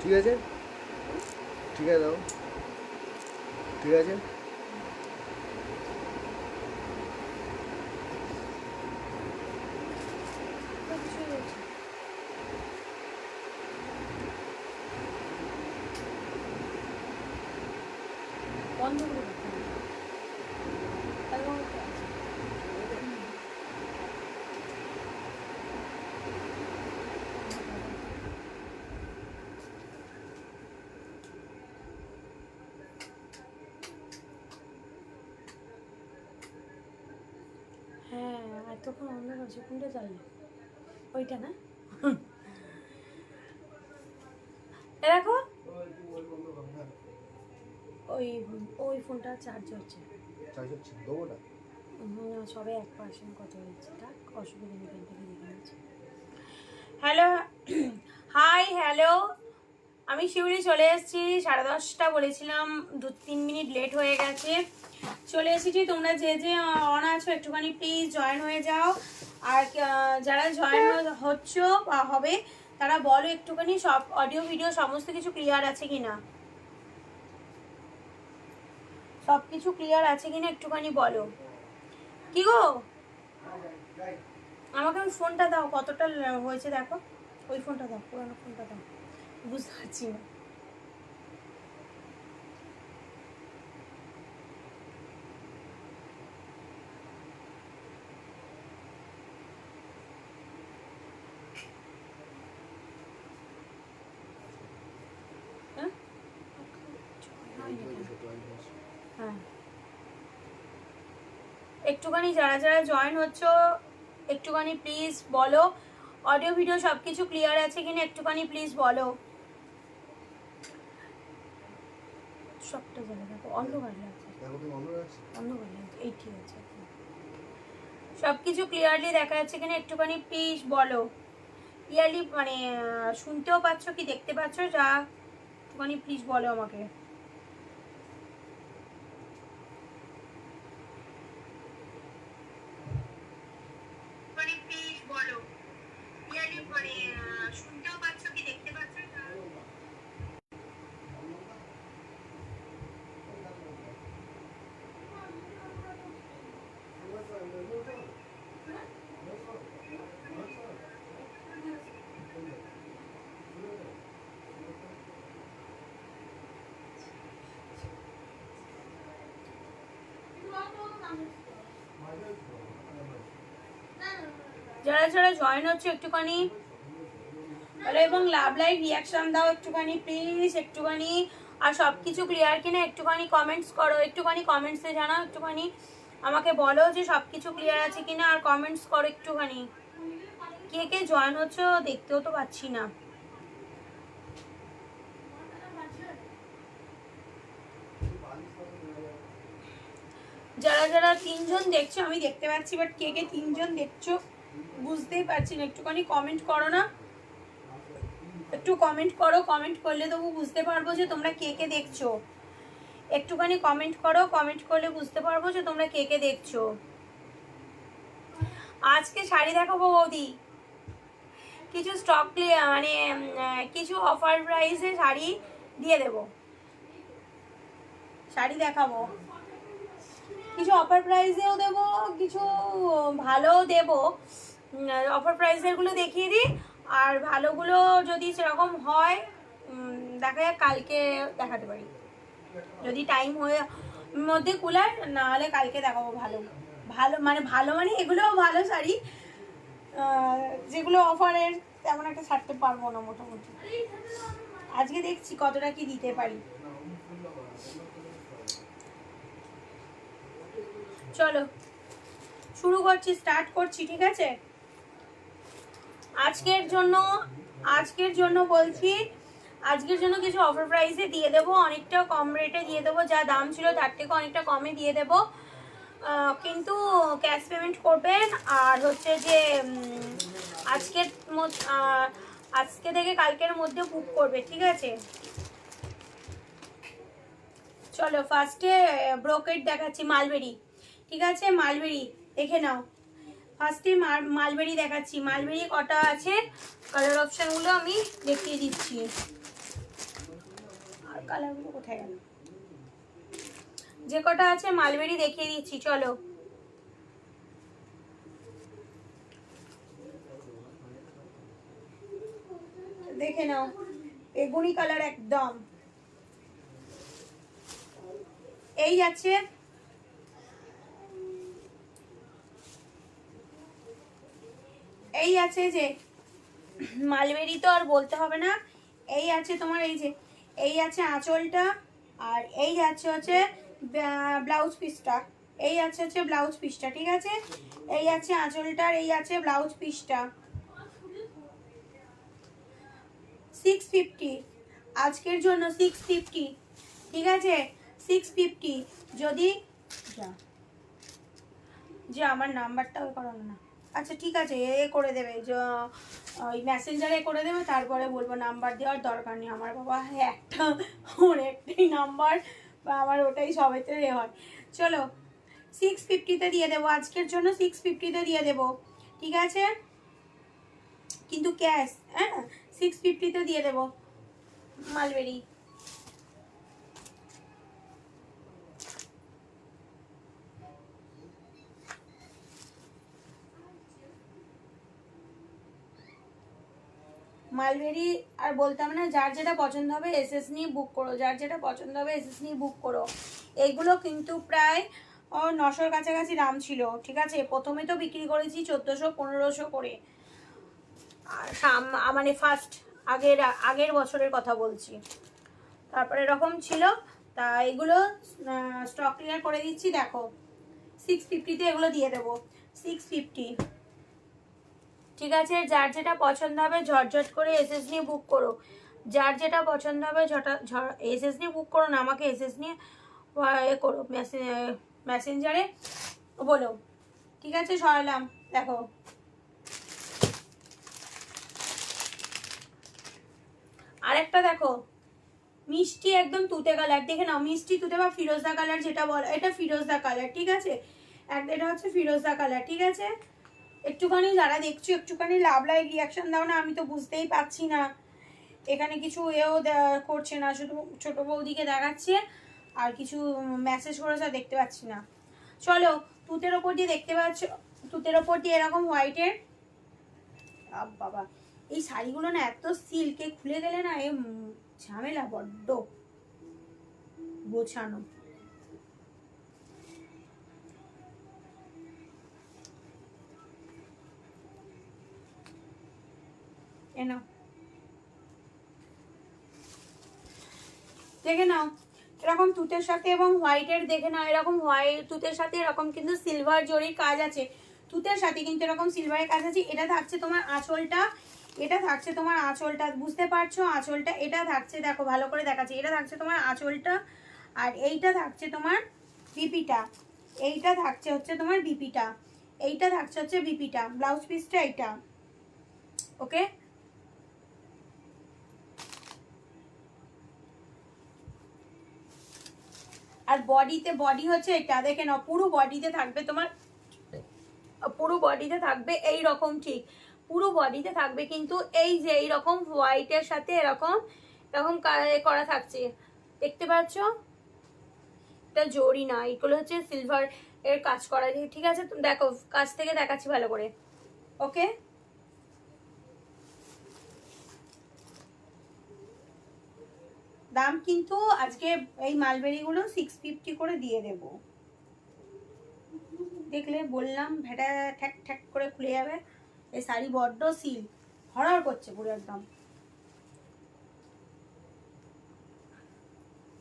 ঠিক আছে, ঠিক আছে দাও, ঠিক আছে। বন্ধ করে হ্যাঁ, এতক্ষণ অন্য আছে, কোনটা চাইলে ওইটা না দেখো ওই ওই ফোনটা চার্জ হচ্ছে, চার্জ হচ্ছে দেবো না, সবে 1% কত হয়েছে, থাক অসুবিধা নেই, থেকে দেখে নিচ্ছি। হ্যালো, হাই, হ্যালো, আমি শিউরি চলে এসেছি। 10:30 বলেছিলাম, 2-3 মিনিট লেট হয়ে গেছে, চলে এসেছি। তোমরা যে যে অন আছো একটুখানি প্লিজ জয়েন হয়ে যাও। আর যারা জয়েন হচ্ছ বা হবে তারা বলো একটুখানি সব অডিও ভিডিও সমস্ত কিছু ক্লিয়ার আছে কিনা, সব কিছু ক্লিয়ার আছে কিনা একটুখানি বলো। কি গো, আমাকে ওই ফোনটা দাও, কতটা হয়েছে দেখো, ওই ফোনটা দাও, পুরানো ফোনটা দাও, বুঝতে পারছি না। হ্যাঁ, একটুখানি যারা যারা জয়েন হচ্ছ একটুখানি প্লিজ বলো অডিও ভিডিও সব কিছু ক্লিয়ার আছে কিনা একটুখানি প্লিজ বলো। সবটা জায়গা দেখো অন্ধকার লাগছে, অন্ধকার লাগছে, এই ঠিক আছে, সব কিছু ক্লিয়ারলি দেখা যাচ্ছে কিনা একটুখানি প্লিজ বলো। ক্লিয়ারলি মানে শুনতেও পাচ্ছ কি দেখতে পাচ্ছ, যা একটুখানি প্লিজ বলো আমাকে। প্লিজ বলো ক্লিয়ারলি মানে শুনতেও পাচ্ছ কি দেখতে পাচ্ছ। যারা যারা জয়েন হচ্ছে একটুখানি বলো এবং লাভ লাইক রিয়াকশন দাও একটুখানি প্লিজ একটুখানি। আর সবকিছু ক্লিয়ার কিনা একটুখানি কমেন্টস করো, একটুখানি কমেন্টসে জানাও, একটুখানি আমাকে বলো যে সবকিছু ক্লিয়ার আছে কিনা, আর কমেন্টস করো একটুখানি। কে কে জয়েন হচ্ছে দেখতেও তো পাচ্ছি না। যারা যারা 3 জন দেখছো আমি দেখতে পাচ্ছি, বাট কে কে 3 জন দেখছো বুঝতেই পারছি না। একটুখানি কমেন্ট করো না, একটু কমেন্ট করো, কমেন্ট করলে তবু বুঝতে পারবো যে তোমরা কে কে দেখছো। একটুখানি কমেন্ট করো, কমেন্ট করলে বুঝতে পারবো যে তোমরা কে কে দেখছো। আজকে শাড়ি দেখাবো বৌদি, কিছু স্টক মানে কিছু অফার প্রাইসে শাড়ি দিয়ে দেবো, শাড়ি দেখাবো, কিছু অফার প্রাইসেও দেবো, কিছু ভালোও দেবো। অফার প্রাইসের গুলো দেখিয়ে দিই, আর ভালোগুলো যদি সেরকম হয় দেখা যাক কালকে দেখাতে পারি, যদি টাইম হয়ে মধ্যে কুলার না হলে কালকে দেখাবো। ভালো ভালো মানে ভালো মানে এগুলোও ভালো শাড়ি, যেগুলো অফারের তেমন একটা ছাড়তে পারবো না মোটামুটি। আজকে দেখছি কতটা কি দিতে পারি। চলো শুরু করছি, স্টার্ট করছি, ঠিক আছে। আজকের জন্য বলছি, আজকের জন্য কিছু অফার প্রাইসে দিয়ে দেবো, অনেকটা কম রেটে দিয়ে দেবো, যা দাম ছিল তার থেকে অনেকটা কমে দিয়ে দেবো, কিন্তু ক্যাশ পেমেন্ট করবেন। আর হচ্ছে যে আজকে থেকে কালকের মধ্যে বুক করবে, ঠিক আছে। চলো ফার্স্টে ব্রোকেট দেখাচ্ছি, মালবেরি, ঠিক আছে, মালবেরি দেখে নাও। ফার্স্টে মালবেরি দেখাচ্ছি, মালবেরি কটা আছে কালার অপশানগুলো আমি দেখিয়ে দিচ্ছি। কালারগুলো কোথায় গেল? যে কটা আছে মালবেরি দেখিয়ে দিচ্ছি, চলো। দেখে নাও, বেগুনি কালার একদম। এই আছে, এই আছে যে মালবেরি তো আর বলতে হবে না। এই আছে তোমার, এই যে এই আছে আঁচলটা, আর এই আছে হচ্ছে ব্লাউজ পিসটা। এই আছে হচ্ছে ব্লাউজ পিসটা, ঠিক আছে? এই আছে আঁচলটার, এই আছে ব্লাউজ পিসটা। 650 আজকের জন্য, 650, ঠিক আছে? 650। যদি যা আমার নাম্বারটা ওই করানো না, আচ্ছা ঠিক আছে, এ করে দেবে, ওই মেসেঞ্জারে করে দেবে, তারপরে বলবো নাম্বার দেওয়ার দরকার নেই আমার বাবা, একটা অনেকটাই নাম্বার, বা আমার ওটাই সবেতে হয়। চলো 650-তে দিয়ে দেবো, আজকের জন্য 650-তে দিয়ে দেবো, ঠিক আছে? কিন্তু ক্যাশ, হ্যাঁ, 650-তে দিয়ে দেবো মালবেরি। মালবেরি আর বলতাম না, যার যেটা পছন্দ হবে এসএস নিয়ে বুক করো, যার যেটা পছন্দ হবে এসএস নিয়ে বুক করো। এইগুলো কিন্তু প্রায় 900-র কাছাকাছি দাম ছিল, ঠিক আছে? প্রথমে তো বিক্রি করেছি 1400-1500 করে, আর মানে ফার্স্ট আগের বছরের কথা বলছি, তারপরে এরকম ছিল। তা এগুলো স্টক ক্লিয়ার করে দিচ্ছি, দেখো 650-তে এগুলো দিয়ে দেবো, 650, ঠিক আছে? যার যেটা পছন্দ হবে ঝটঝট করে এসএস নিয়ে বুক করো, যার যেটা পছন্দ হবে এসএস নিয়ে বুক করো না, আমাকে এসএস নিয়ে এ করো, মেসেঞ্জারে বলো, ঠিক আছে? সরালাম, দেখো আরেকটা দেখো, মিষ্টি একদম তুতে কালার, দেখে নাও, মিষ্টি তুতে বা ফিরোজা কালার যেটা বলো, এটা ফিরোজা কালার, ঠিক আছে? এটা হচ্ছে ফিরোজা কালার, ঠিক আছে? একটুখানি যারা দেখছো একটুখানি লাভ লাইক রিয়াকশন দাও না, আমি তো বুঝতেই পারছি না, এখানে কিছু এও করছে না, শুধু ছোট বৌদিকে দেখাচ্ছে আর কিছু মেসেজ করেছে, দেখতে পাচ্ছি না। চলো তুতের ওপর দিয়ে দেখতে পাচ্ছ, তুতের ওপর দিয়ে এরকম হোয়াইটের, বাবা এই শাড়িগুলো না এত সিল্কে, খুলে গেলে না এ ঝামেলা বড্ড গোছানো। এনো দেখে নাও, এরকম তুতের সাথে এবং হোয়াইটের, দেখে নাও এরকম হোয়াইট তুতের সাথে এরকম কিন্তু সিলভার জরির কাজ আছে, তুতের সাথে কিন্তু এরকম সিলভারের কাজ আছে। এটা থাকছে তোমার আঁচলটা, এটা থাকছে তোমার আঁচলটা, বুঝতে পারছো? আঁচলটা এটা থাকছে, দেখো ভালো করে দেখাচ্ছি, এটা থাকছে তোমার আঁচলটা, আর এইটা থাকছে তোমার বিপিটা, এইটা থাকছে হচ্ছে তোমার বিপিটা, এইটা থাকছে হচ্ছে বিপিটা, ব্লাউজ পিসটা এইটা, ওকে? আর বডি হচ্ছে এটা, দেখে নাও, পুরো বডিতে থাকবে তোমার, পুরো বডিতে থাকবে এই রকম, ঠিক পুরো বডিতে থাকবে, কিন্তু এই যে এইরকম হোয়াইটের সাথে এরকম এরকম করা থাকছে, দেখতে পাচ্ছ? এটা জরি না, এগুলো হচ্ছে সিলভার এর কাজ করা, ঠিক আছে? দেখো কাছ থেকে দেখাচ্ছি ভালো করে, ওকে? দাম কিন্তু আজকে এই মালবেরিগুলো 650 করে দিয়ে দেব, দেখলে বললাম ভেটা ঠ্যাক ঠ্যাক করে খুলে যাবে, এই শাড়ি বড্ড সিল, হরহর করছে পুরো একদম।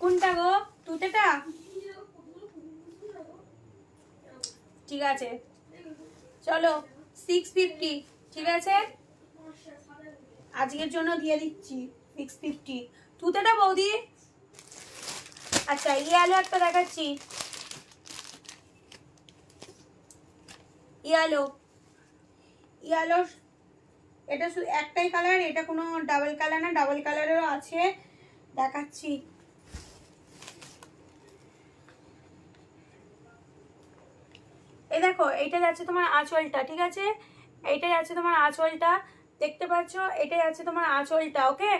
কোনটা গো? তুতেটা? ঠিক আছে চলো 650, ঠিক আছে? আজকের জন্য দিয়ে দিচ্ছি 650 তুতেটা বৌদি। আচ্ছা ইয়ালো একটা দেখাচ্ছি, ইয়ালো, এটা শুধু একটাই কালার, এটা কোনো ডাবল কালার না, ডাবল কালারেরও আছে, দেখাচ্ছি। এই দেখো এইটা যাচ্ছে তোমার আঁচলটা, ঠিক আছে? এইটাই যাচ্ছে তোমার আঁচলটা, দেখতে পাচ্ছ? এটাই আছে তোমার আঁচলটা, ওকে?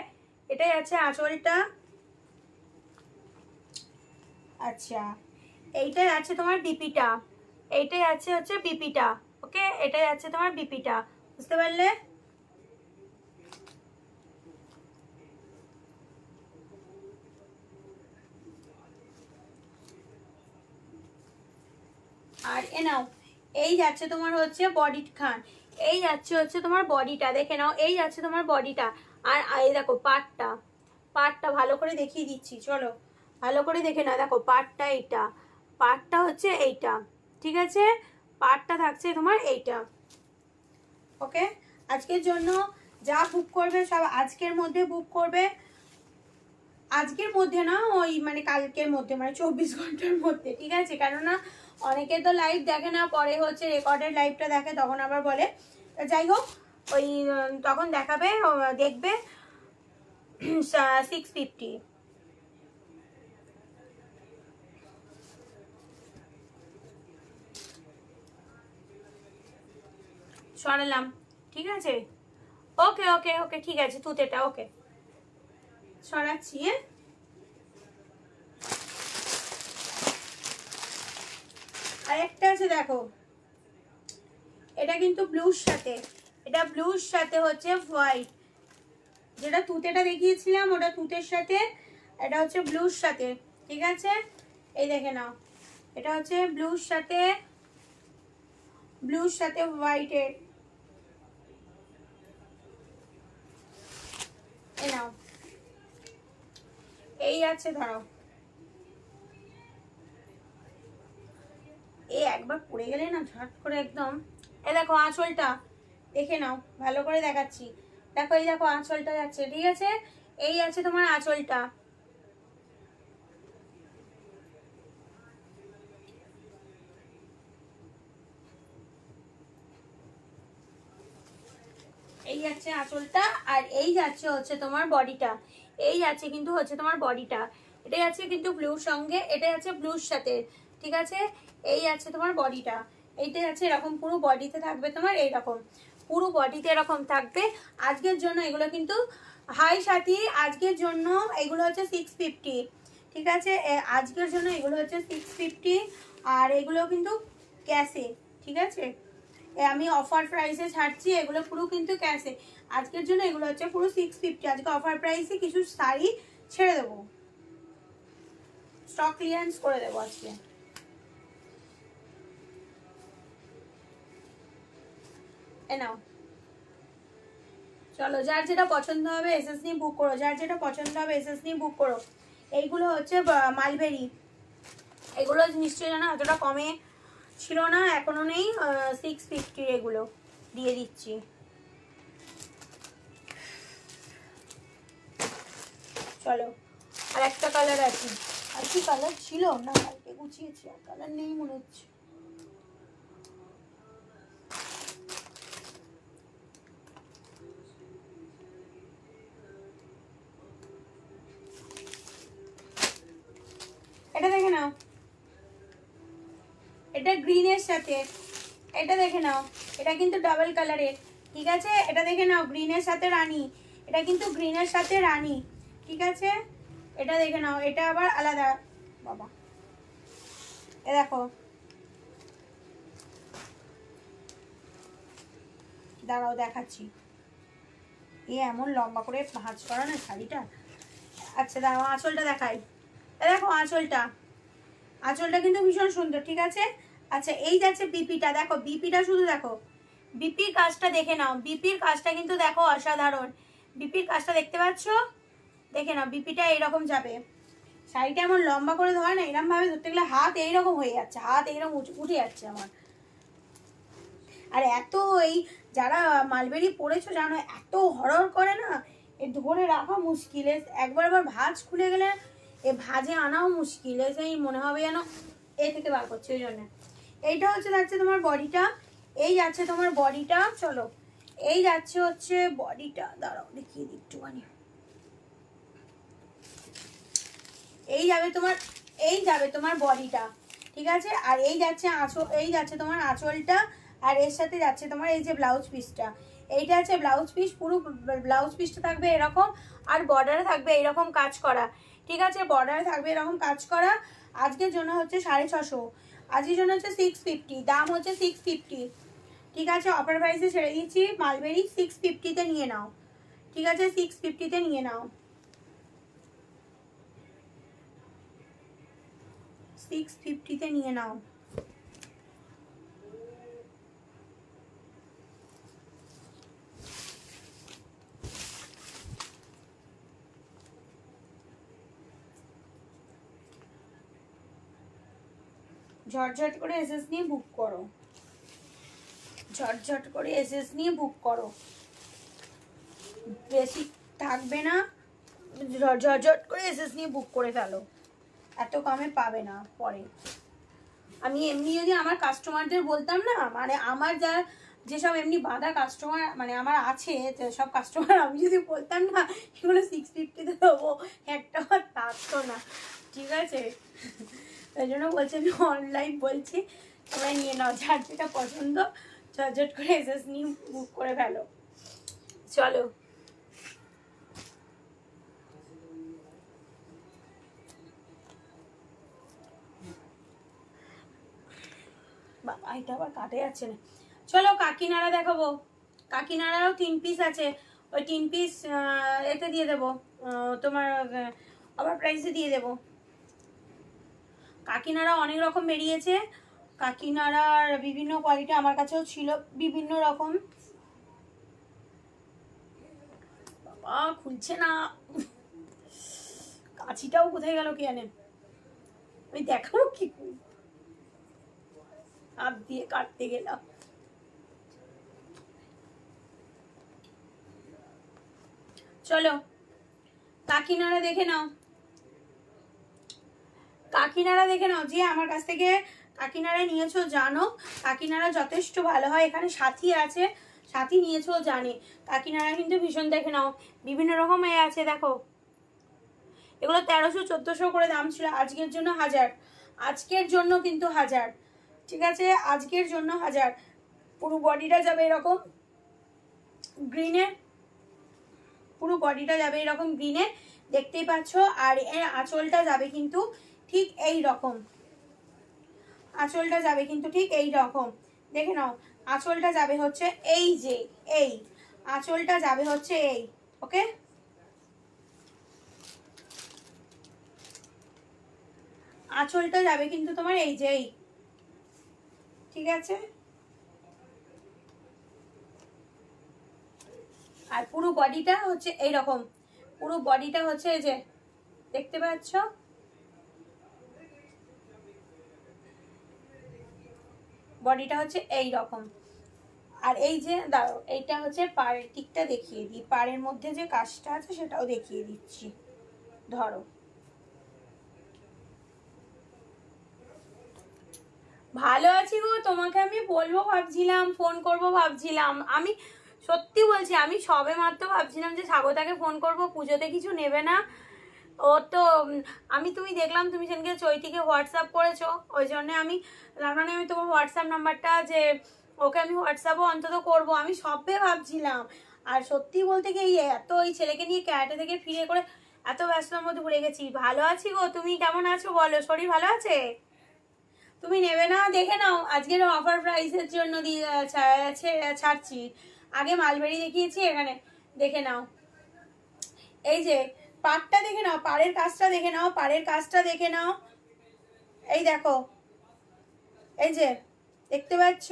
এটাই আছে আঁচলটা, আচ্ছা, এইটাই আছে তোমার বিপিটা, এইটাই আছে হচ্ছে বিপিটা। ওকে, এটাই আছে তোমার বিপিটা, বুঝতে পারলে? আর এ নাও, এই যাচ্ছে তোমার হচ্ছে বডি খান, এই যাচ্ছে হচ্ছে তোমার বডিটা, দেখে নাও, এই যাচ্ছে তোমার বডিটা। আর এই দেখো পাটটা, পাটটা ভালো করে দেখিয়ে দিচ্ছি, চলো ভালো করে দেখে নাও। দেখো পাটটা, এইটা পাটটা হচ্ছে এইটা, ঠিক আছে? পাটটা থাকছে তোমার এইটা। ওকে, আজকের জন্য যা বুক করবে সব আজকের মধ্যে বুক করবে, আজকের মধ্যে না, ওই মানে কালকের মধ্যে, মানে 24 ঘন্টার মধ্যে, ঠিক আছে? কেননা অনেকে তো লাইভ দেখে না, পরে হচ্ছে রেকর্ডের লাইভটা দেখে, তখন আবার বলে। যাই হোক, ওই তখন দেখাবে, দেখবে 650। সরালাম, ঠিক আছে? ওকে ওকে ওকে, ঠিক আছে, তুতেটা ওকে সরাচ্ছি। হ্যাঁ, আরেকটা আছে দেখো, এটা কিন্তু ব্লুর সাথে, এটা ব্লুর সাথে হচ্ছে হোয়াইট, যেটা তুতেটা দেখিয়েছিলাম ওটা তুতের সাথে, এটা হচ্ছে ব্লুর সাথে, ঠিক আছে? এই দেখে নাও, এটা হচ্ছে ব্লুর সাথে, ব্লুর সাথে হোয়াইটের, এই নাও, এই আছে, ধরো এই একবার পড়ে গেলে না ঝট করে একদম। এ দেখো আঁচলটা, দেখে নাও, ভালো করে দেখাচ্ছি, দেখো এই দেখো আঁচলটা যাচ্ছে, ঠিক আছে? এই আছে তোমার আঁচলটা, এই যাচ্ছে আঁচলটা, আর এই যাচ্ছে হচ্ছে তোমার বডিটা, এই যাচ্ছে কিন্তু হচ্ছে তোমার বডিটা, এটাই আছে কিন্তু ব্লুর সঙ্গে, এটাই আছে ব্লুর সাথে, ঠিক আছে? এই আছে তোমার বডিটা, এইটাই আছে, এরকম পুরো বডিতে থাকবে তোমার, এইরকম পুরো বডিতে এরকম থাকবে। আজকের জন্য এগুলো কিন্তু হাই সাথী, আজকের জন্য এগুলো হচ্ছে 650, ঠিক আছে? আজকের জন্য এগুলো হচ্ছে 650, আর এগুলো কিন্তু ক্যাশে, ঠিক আছে? আমি অফার প্রাইসে ছাড়ছি, এগুলো পুরো কিন্তু ক্যাশে। আজকের জন্য এগুলো হচ্ছে পুরো 650, আজকে অফার প্রাইসে কিছু শাড়ি ছেড়ে দেবো, স্টক ক্লিয়ারেন্স করে দেবো আজকে। এ নাও, চলো, যার যেটা পছন্দ হবে এসএস নিয়ে বুক করো, যার যেটা পছন্দ হবে এসএস নিয়ে বুক করো। এইগুলো হচ্ছে মালবেরি, এগুলো নিশ্চয়ই জানো এতটা কমে ছিল না, এখনো নেই, 650 এগুলো দিয়ে দিচ্ছি। চলো, আর একটা কালার আছে, আর কি কালার ছিল না, কালকে গুছিয়েছি, আর কালার নেই মনে হচ্ছে। এটা দেখে নাও, এটা গ্রিনের সাথে, এটা দেখে নাও, এটা কিন্তু ডাবল কালারের, ঠিক আছে? এটা দেখে নাও, গ্রিনের সাথে রানী, এটা কিন্তু গ্রিনের সাথে রানী, ঠিক আছে? এটা দেখে নাও, এটা আবার আলাদা, বাবা এ দেখো, দাঁড়াও দেখাচ্ছি, এ এমন লম্বা করে ভাঁজ করা না শাড়িটা। আচ্ছা দাঁড়াও, আঁচলটা দেখাই, এ দেখো আঁচলটা, আঁচলটা কিন্তু ভীষণ সুন্দর, ঠিক আছে? আচ্ছা, এই যাচ্ছে বিপিটা, দেখো বিপিটা শুধু দেখো, বিপির কাজটা দেখে নাও, বিপির কাজটা কিন্তু দেখো অসাধারণ, বিপির কাজটা দেখতে পাচ্ছ? দেখে নাও, বিপিটা এইরকম যাবে, শাড়িটা এমন লম্বা করে ধরে না, এরকম ভাবে ধরতে গেলে হাত এইরকম হয়ে যাচ্ছে, হাত এইরকম উঠে যাচ্ছে আমার। আর এত এই যারা মালবেরি পরেছো জানো, এত হরর করে না, এ ধরে রাখা মুশকিল, একবার আবার ভাঁজ খুলে গেলে এ ভাঁজে আনাও মুশকিল, সেই মনে হবে যেন এ থেকে বার করছে, ওই জন্য। এইটা হচ্ছে যাচ্ছে তোমার বডিটা, এই যাচ্ছে তোমার বডিটা, চলো এই যাচ্ছে হচ্ছে বডিটা, দাঁড়াও দেখিয়ে দিই একটুখানি, এই যাবে তোমার, এই যাবে তোমার বডিটা, ঠিক আছে? আর এই যাচ্ছে আঁচল, এই যাচ্ছে তোমার আঁচলটা, আর এর সাথে যাচ্ছে তোমার এই যে ব্লাউজ পিসটা, এইটা আছে ব্লাউজ পিস, পুরো ব্লাউজ পিসটা থাকবে এরকম, আর বর্ডারে থাকবে এরকম কাজ করা, ঠিক আছে, বর্ডারে থাকবে এরকম কাজ করা। আজকের জন্য হচ্ছে 650, আজকের জন্য হচ্ছে 650, দাম হচ্ছে 650। ঠিক আছে, অফার প্রাইসে ছেড়ে দিচ্ছি মালবেরি, 650-তে নিয়ে নাও। ঠিক আছে, 650-তে নিয়ে নাও, 650-তে নিয়ে নাও। ঝটঝট করে এসএস নিয়ে বুক করো, ঝটঝট করে এসএস নিয়ে বুক করো, বেশি থাকবে না, ঝটঝট করে এসএস নিয়ে বুক করে ফেলো, এত কমে পাবে না পরে। আমি এমনি যদি আমার কাস্টমারদের বলতাম না, মানে আমার যেসব এমনি বাঁধা কাস্টমার মানে আমার আছে, সব কাস্টমার আমি যদি বলতাম না এগুলো 650-তে দেবো, একটা থাকতো না। ঠিক আছে, তাই জন্য বলছি আমি অনলাইন বলছি, তোমরা নিয়ে নাও, যার যেটা পছন্দ ঝটঝট করে এসএস নিয়ে বুক করে ফেলো। চলো, বাবা এটা আবার কাটে যাচ্ছে না। চলো কাকিনাড়া দেখাবো, কাকিনাড়াও 3 পিস আছে, ওই 3 পিস এতে দিয়ে দেবো, তোমার আবার প্রাইসে দিয়ে দেবো। কাকিনাড়া অনেক রকম বেরিয়েছে, কাকিনাড়ার বিভিন্ন কোয়ালিটি আমার কাছেও ছিল বিভিন্ন রকম। বাবা খুলছে না, কাঁচিটাও কোথায় গেল কে জানে, আমি দেখাবো কি হাত দিয়ে কাটতে গেলাম। চলো কাকিনাড়া দেখে নাও, কাকিনাড়া দেখে নাও, যে আমার কাছ থেকে কাকিনাড়া নিয়েছো জানো কাকিনাড়া যথেষ্ট ভালো হয়। এখানে সাথী আছে, সাথী নিয়েছো জানে, কাকিনাড়া কিন্তু ভীষণ। দেখে নাও বিভিন্ন রকম এ আছে, দেখো এগুলো 1300-1400 করে দাম ছিল, আজকের জন্য 1000, আজকের জন্য কিন্তু 1000। ঠিক আছে, আজকের জন্য 1000। পুরো বডিটা যাবে এরকম গ্রিনে, পুরো বডিটা যাবে এরকম গ্রিনে, দেখতেই পাচ্ছ। আর এর আঁচলটা যাবে কিন্তু ঠিক এই রকম, আঁচলটা যাবে কিন্তু ঠিক এই রকম। দেখে নাও আঁচলটা যাবে হচ্ছে এই যে, এই আঁচলটা যাবে হচ্ছে এই, ওকে। আঁচলটা যাবে কিন্তু তোমার এই যে এই, ঠিক আছে। আর পুরো বডিটা হচ্ছে এই রকম, পুরো বডিটা হচ্ছে এই যে দেখতে পাচ্ছ, বডিটা হচ্ছে এই রকম। আর এই যে দাঁড়ো, এইটা হচ্ছে পাড়ের দিকটা দেখিয়ে দিই, পাড়ের মধ্যে যে কাজটা আছে সেটাও দেখিয়ে দিচ্ছি। ধরো ভালো আছি গো, তোমাকে আমি বলবো ভাবছিলাম, ফোন করব ভাবছিলাম, আমি সত্যি বলছি আমি সবে মাত্র ভাবছিলাম যে স্বাগতাকে ফোন করব, পুজোতে কিছু নেবে না ও তো। আমি তুমি দেখলাম তুমি সেদিনকে চৈতিকে হোয়াটসঅ্যাপ করেছো, ওই জন্য আমি মানে আমি তোমার হোয়াটসঅ্যাপ নাম্বারটা যে ওকে আমি হোয়াটসঅ্যাপও অন্তত করব, আমি সবে ভাবছিলাম। আর সত্যি বলতে কি এই এত ওই ছেলেকে নিয়ে ক্যারাটে থেকে ফিরে করে এত ব্যস্ততার মধ্যে ভুলে গেছি। ভালো আছি গো, তুমি কেমন আছো বলো, শরীর ভালো আছে? তুমি নেবে না? দেখে নাও আজকের অফার প্রাইসের জন্য ছাড়ছি। আগে মালবেরি দেখিয়েছি, এখানে দেখে নাও, এই যে পাড়টা দেখে নাও, পাড়ের কাজটা দেখে নাও, পাড়ের কাজটা দেখে নাও, এই দেখো এই যে দেখতে পাচ্ছ,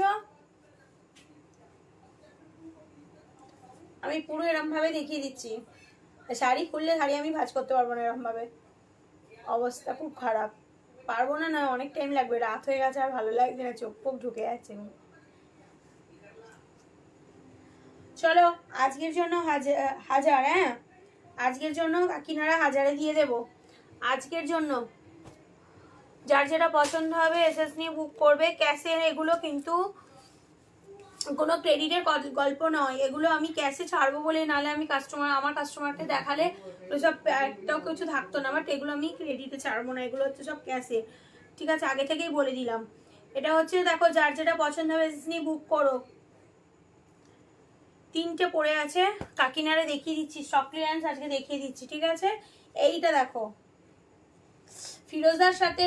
আমি পুরো এরম ভাবে দেখিয়ে দিচ্ছি। শাড়ি খুললে শাড়ি আমি ভাঁজ করতে পারবো না, এরকম ভাবে অবস্থা খুব খারাপ, পারবো না, না অনেক টাইম লাগবে, রাত হয়ে গেছে আর ভালো লাগছে না, চোখ পোক ঢুকে যাচ্ছে। চলো আজকের জন্য 1000, হ্যাঁ আজকের জন্য কাকিনারা 1000-এ দিয়ে দেবো, আজকের জন্য। যার যেটা পছন্দ হবে এসএস নিয়ে বুক করবে। ক্যাশের এগুলো কিন্তু কোনো ক্রেডিটের গল্প নয়, এগুলো আমি ক্যাশে ছাড়বো বলে, নাহলে আমি আমার কাস্টমারকে দেখালে ওইসব একটাও কিছু থাকতো না, বাট এগুলো আমি ক্রেডিটে ছাড়বো না, এগুলো হচ্ছে সব ক্যাশে। ঠিক আছে, আগে থেকেই বলে দিলাম। এটা হচ্ছে দেখো যার যেটা পছন্দ হবে এসএস নিয়ে বুক করো। 3টে পড়ে আছে, কাকিনারে দেখিয়ে দিচ্ছি, স্টক ক্লিয়ারেন্স আজকে দেখিয়ে দিচ্ছি। ঠিক আছে, এইটা দেখো, ফিরোজার সাথে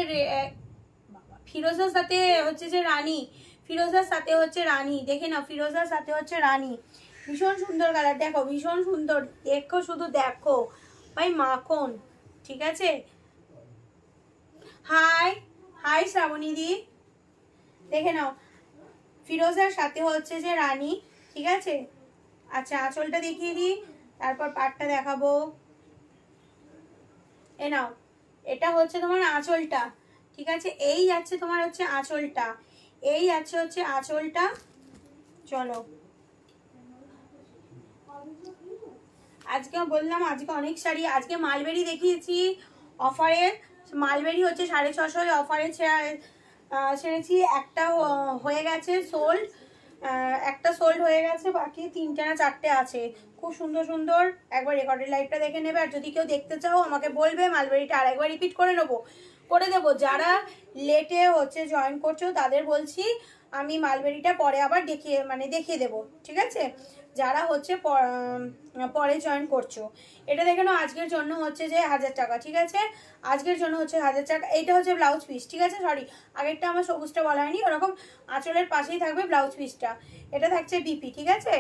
ফিরোজার সাথে হচ্ছে যে রানী, ফিরোজার সাথে হচ্ছে রানী, দেখে নাও ফিরোজার সাথে হচ্ছে রানী। ভীষণ সুন্দর কালার, দেখো ভীষণ সুন্দর, দেখো শুধু দেখো ভাই মাখন। ঠিক আছে, হাই হাই শ্রাবণী দি, দেখে নাও ফিরোজার সাথে হচ্ছে যে রানী। ঠিক আছে, আচ্ছা আঁচলটা দেখিয়ে দিই, তারপর পাটটা দেখাবো। এ নাও, এটা হচ্ছে তোমার আঁচলটা। ঠিক আছে, এই যাচ্ছে তোমার হচ্ছে আঁচলটা, এই যাচ্ছে হচ্ছে আঁচলটা। চলো, আজকে বললাম আজকে অনেক শাড়ি, আজকে মালবেরি দেখিয়েছি অফারে, মালবেরি হচ্ছে 650 অফারে ছেড়েছি। একটা হয়ে গেছে সোল্ড, একটা সোল্ড হয়ে গেছে, বাকি 3টে না 4টে আছে। খুব সুন্দর সুন্দর, একবার রেকর্ডেড লাইভটা দেখে নেবে। আর যদি কেউ দেখতে চাও আমাকে বলবে, মালবেরিটা আরেকবার রিপিট করে নেবো, করে দেবো। যারা লেটে হচ্ছে জয়েন করছো তাদের বলছি আমি মালবেরিটা পরে আবার দেখিয়ে দেবো। ঠিক আছে, যারা হচ্ছে পরে জয়েন করছো, এটা দেখে নাও। আজকের জন্য হচ্ছে যে 1000 টাকা। ঠিক আছে, আজকের জন্য হচ্ছে 1000 টাকা। এইটা হচ্ছে ব্লাউজ পিস। ঠিক আছে, সরি আগেরটা আমার সবুজটা বলা হয়নি, ওরকম আঁচলের পাশেই থাকবে ব্লাউজ পিসটা। এটা থাকছে বিপি। ঠিক আছে,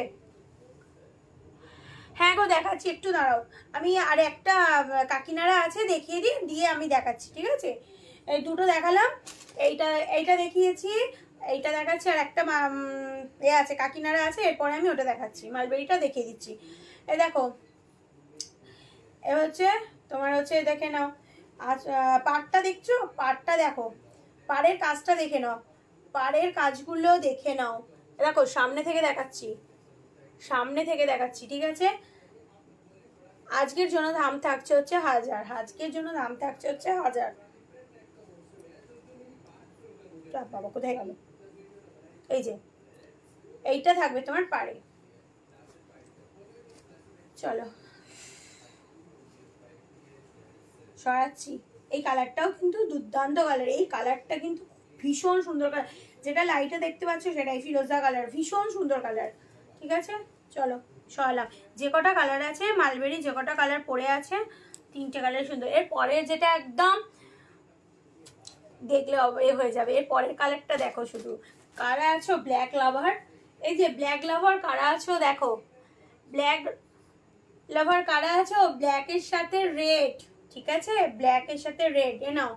হ্যাঁ গো দেখাচ্ছি, একটু দাঁড়াও, আমি আর একটা কাকিনারা আছে দেখিয়ে দিই, দিয়ে আমি দেখাচ্ছি। ঠিক আছে, এই দুটো দেখালাম, এইটা দেখিয়েছি, এইটা দেখাচ্ছি, আর একটা আছে কাকিনারা আছে, এরপরে আমি ওটা দেখাচ্ছি, মালবেরিটা দেখিয়ে দিচ্ছি। এই দেখো, এ হচ্ছে তোমার হচ্ছে দেখে নাও, পাড়টা দেখছো, পাড়টা দেখো, পাড়ের কাজটা দেখে নাও, পাড়ের কাজগুলো দেখে নাও। দেখো সামনে থেকে দেখাচ্ছি, সামনে থেকে দেখাচ্ছি। ঠিক আছে, আজকের জন্য দাম থাকছে হচ্ছে 1000, আজকের জন্য দাম থাকছে হচ্ছে 1000। বাবা কোথায় গেল, এই যে এইটা থাকবে তোমার পাড়ে। চলো সরাচ্ছি, এই কালারটাও কিন্তু দুর্দান্ত কালার, এই কালারটা কিন্তু ভীষণ সুন্দর কালার, যেটা লাইটে দেখতে পাচ্ছ সেটাই ফিরোজা কালার, ভীষণ সুন্দর কালার। ঠিক আছে, চলো সরালাম। যে কটা কালার আছে মালবেরি, যে কটা কালার পড়ে আছে 3টে কালার সুন্দর। এর পরের যেটা একদম দেখলে এ হয়ে যাবে, এর পরের কালারটা দেখো, শুধু কারা আছো ব্ল্যাক লাভার, এই যে ব্ল্যাক লাভার কারা আছো দেখো, ব্ল্যাক লাভার কারা আছো, ব্ল্যাকের সাথে রেড। ঠিক আছে, ব্ল্যাকের সাথে রেড, এ নাও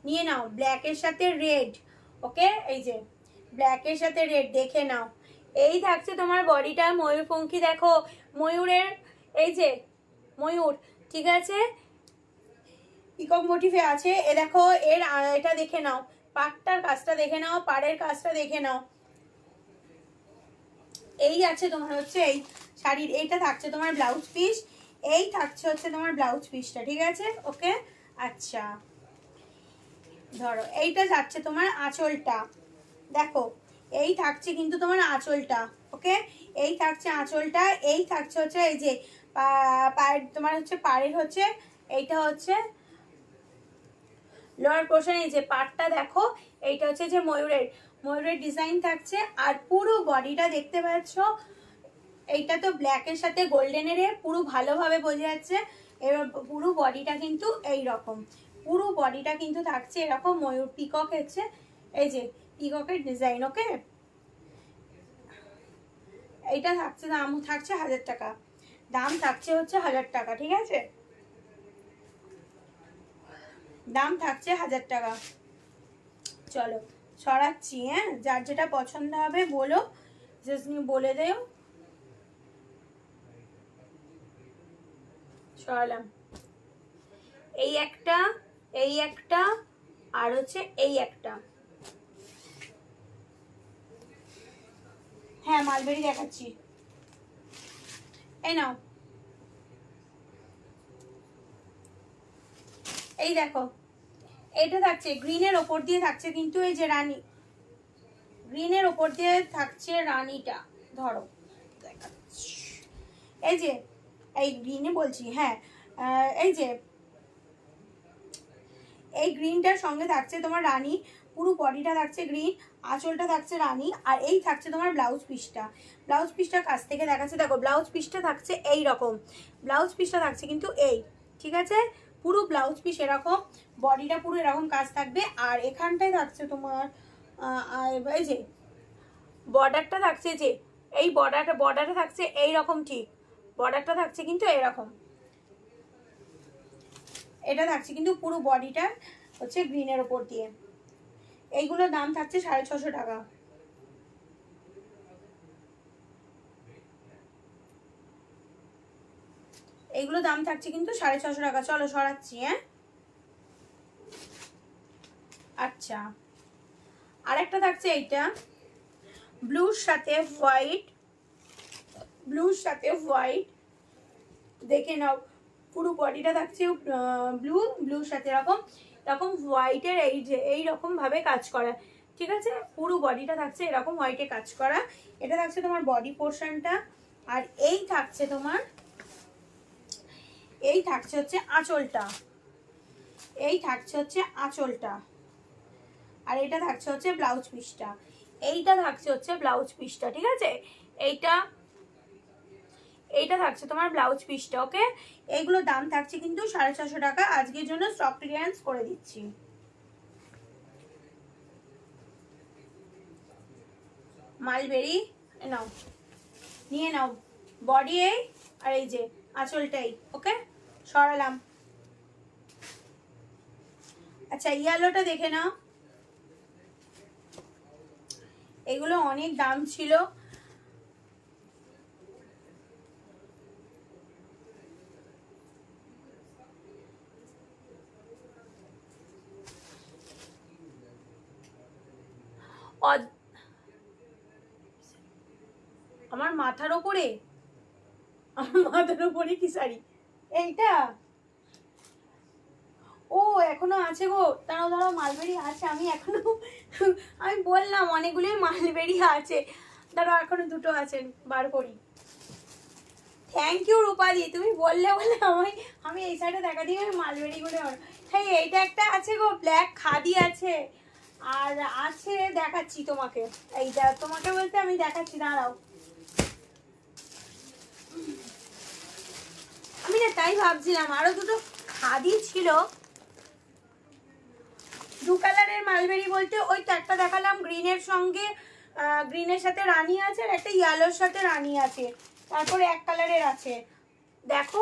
নিয়ে নাও, ব্ল্যাকের সাথে রেড। ওকে, এই যে ব্ল্যাকের সাথে রেড, দেখে নাও। এই থাকছে তোমার বডিটা ময়ূরপঙ্খী, দেখো ময়ূরের, এই যে ময়ূর। ঠিক আছে, পিকক মোটিভে আছে, এ দেখো এর এটা দেখে নাও, পাটটার কাজটা দেখে নাও, পাড়ের কাজটা দেখে নাও। এই আছে তোমার হচ্ছে এই শাড়ির, এইটা থাকছে তোমার ব্লাউজ পিস, এই থাকছে হচ্ছে তোমার ব্লাউজ পিসটা। ঠিক আছে, ওকে, আচ্ছা ধরো এইটা যাচ্ছে তোমার আঁচলটা, দেখো এই থাকছে কিন্তু তোমার আঁচলটা। ওকে, এই থাকছে আঁচলটা, এই থাকছে হচ্ছে এই যে পায়ের তোমার হচ্ছে পাড়ের হচ্ছে এইটা হচ্ছে লোয়ার পোর্শন, এই যে পাটটা দেখো, এইটা হচ্ছে যে ময়ূরের ডিজাইন থাকছে। আর পুরো বডিটা দেখতে পাচ্ছ, এইটা তো ব্ল্যাকের সাথে গোল্ডেনের পুরো ভালোভাবে বোঝা যাচ্ছে। এবার পুরো বডিটা কিন্তু এই রকম, পুরো বডিটা কিন্তু থাকছে এরকম ময়ূর পিকক হচ্ছে, এই যে পিককের ডিজাইন। ওকে, এইটা থাকছে, দাম থাকছে 1000 টাকা, দাম থাকছে হচ্ছে 1000 টাকা। ঠিক আছে, দাম থাকছে 1000 টাকা। চলো সরাচ্ছি, হ্যাঁ যার যেটা পছন্দ হবে বলো, জাস্ট বলে দেও। সরালাম, এই একটা, এই একটা, আর হচ্ছে এই একটা। হ্যাঁ মালবেরি দেখাচ্ছি, এই নাও, এই দেখো এইটা থাকছে গ্রিনের ওপর দিয়ে থাকছে কিন্তু এই যে রানী, গ্রিনের ওপর দিয়ে থাকছে রানীটা, ধরো দেখাচ্ছি, এই যে এই গ্রিনে বলছি, হ্যাঁ এই যে এই গ্রিনটার সঙ্গে থাকছে তোমার রানী, পুরো বডিটা থাকছে গ্রিন, আঁচলটা থাকছে রানী, আর এই থাকছে তোমার ব্লাউজ পিসটা। ব্লাউজ পিসটা কাছ থেকে দেখাচ্ছে, দেখো ব্লাউজ পিসটা থাকছে এই রকম, ব্লাউজ পিসটা থাকছে কিন্তু এই। ঠিক আছে, পুরো ব্লাউজ পিস এরকম, বডিটা পুরো এরকম কাজ থাকবে। আর এখানটায় থাকছে তোমার এই যে বর্ডারটা থাকছে, যে এই বর্ডারটা থাকছে এইরকম, ঠিক বর্ডারটা থাকছে কিন্তু এরকম, এটা থাকছে কিন্তু পুরো বডিটা হচ্ছে গ্রিনের ওপর দিয়ে। এইগুলোর দাম থাকছে 650 টাকা। এইগুলো দাম থাকছে কিন্তু 650 টাকা। চলো সরাচ্ছি। হ্যাঁ আচ্ছা, আরেকটা থাকছে এইটা ব্লুর সাথে হোয়াইট, ব্লুর সাথে হোয়াইট, দেখে নাও পুরো বডিটা থাকছে ব্লুর সাথে এরকম এরকম হোয়াইটের এই যে এইরকম ভাবে কাজ করা, ঠিক আছে? পুরো বডিটা থাকছে এরকম হোয়াইটে কাজ করা। এটা থাকছে তোমার বডি পোর্শনটা। আর এই থাকছে তোমার, এই থাকছে হচ্ছে আঁচলটা, এই থাকছে হচ্ছে আঁচলটা। আর এটা থাকছে হচ্ছে ব্লাউজ পিসটা, এইটা থাকছে হচ্ছে ব্লাউজ পিসটা, ঠিক আছে? এইটা থাকছে তোমার ব্লাউজ পিসটা। ওকে, এইগুলোর দাম থাকছে কিন্তু 450 টাকা। আজকের জন্য স্টক ক্লিয়ারেন্স করে দিচ্ছি। মালবেরি নাও, নিয়ে নাও, বডি এই আর এই যে আঁচলটাই। ওকে, সরালাম। আচ্ছা, ইয়েলোটা দেখে নাও, এগুলো অনেক দাম ছিল। আমার মাথার ওপরে, আমার মাথার ওপরে কি শাড়ি? এইটা ও এখনো আছে গো, দাঁড়াও দাঁড়াও, মালবেরি আছে। আমি এখনো আমি বললাম অনেকগুলোই মালবেরি আছে, দাঁড়াও এখনো দুটো আছে, বার করি। থ্যাংক ইউ রূপাদি, তুমি বললে বলে আমি এই সাইডে দেখা দিই আমি মালবেরি করে। হ্যাঁ, এইটা একটা আছে গো, ব্ল্যাক খাদি আছে। আর আছে, দেখাচ্ছি তোমাকে, এইটা তোমাকে বলতে আমি দেখাচ্ছি, দাঁড়াও। আমি না তাই ভাবছিলাম আরো দুটো খাদি ছিল, দু কালারের মালবেরি বলতে ওই তো একটা দেখালাম গ্রিনের সঙ্গে, গ্রিনের সাথে রানী আছে, আর একটা ইয়েলোর সাথে রানী আছে, তারপরে এক কালারের আছে। দেখো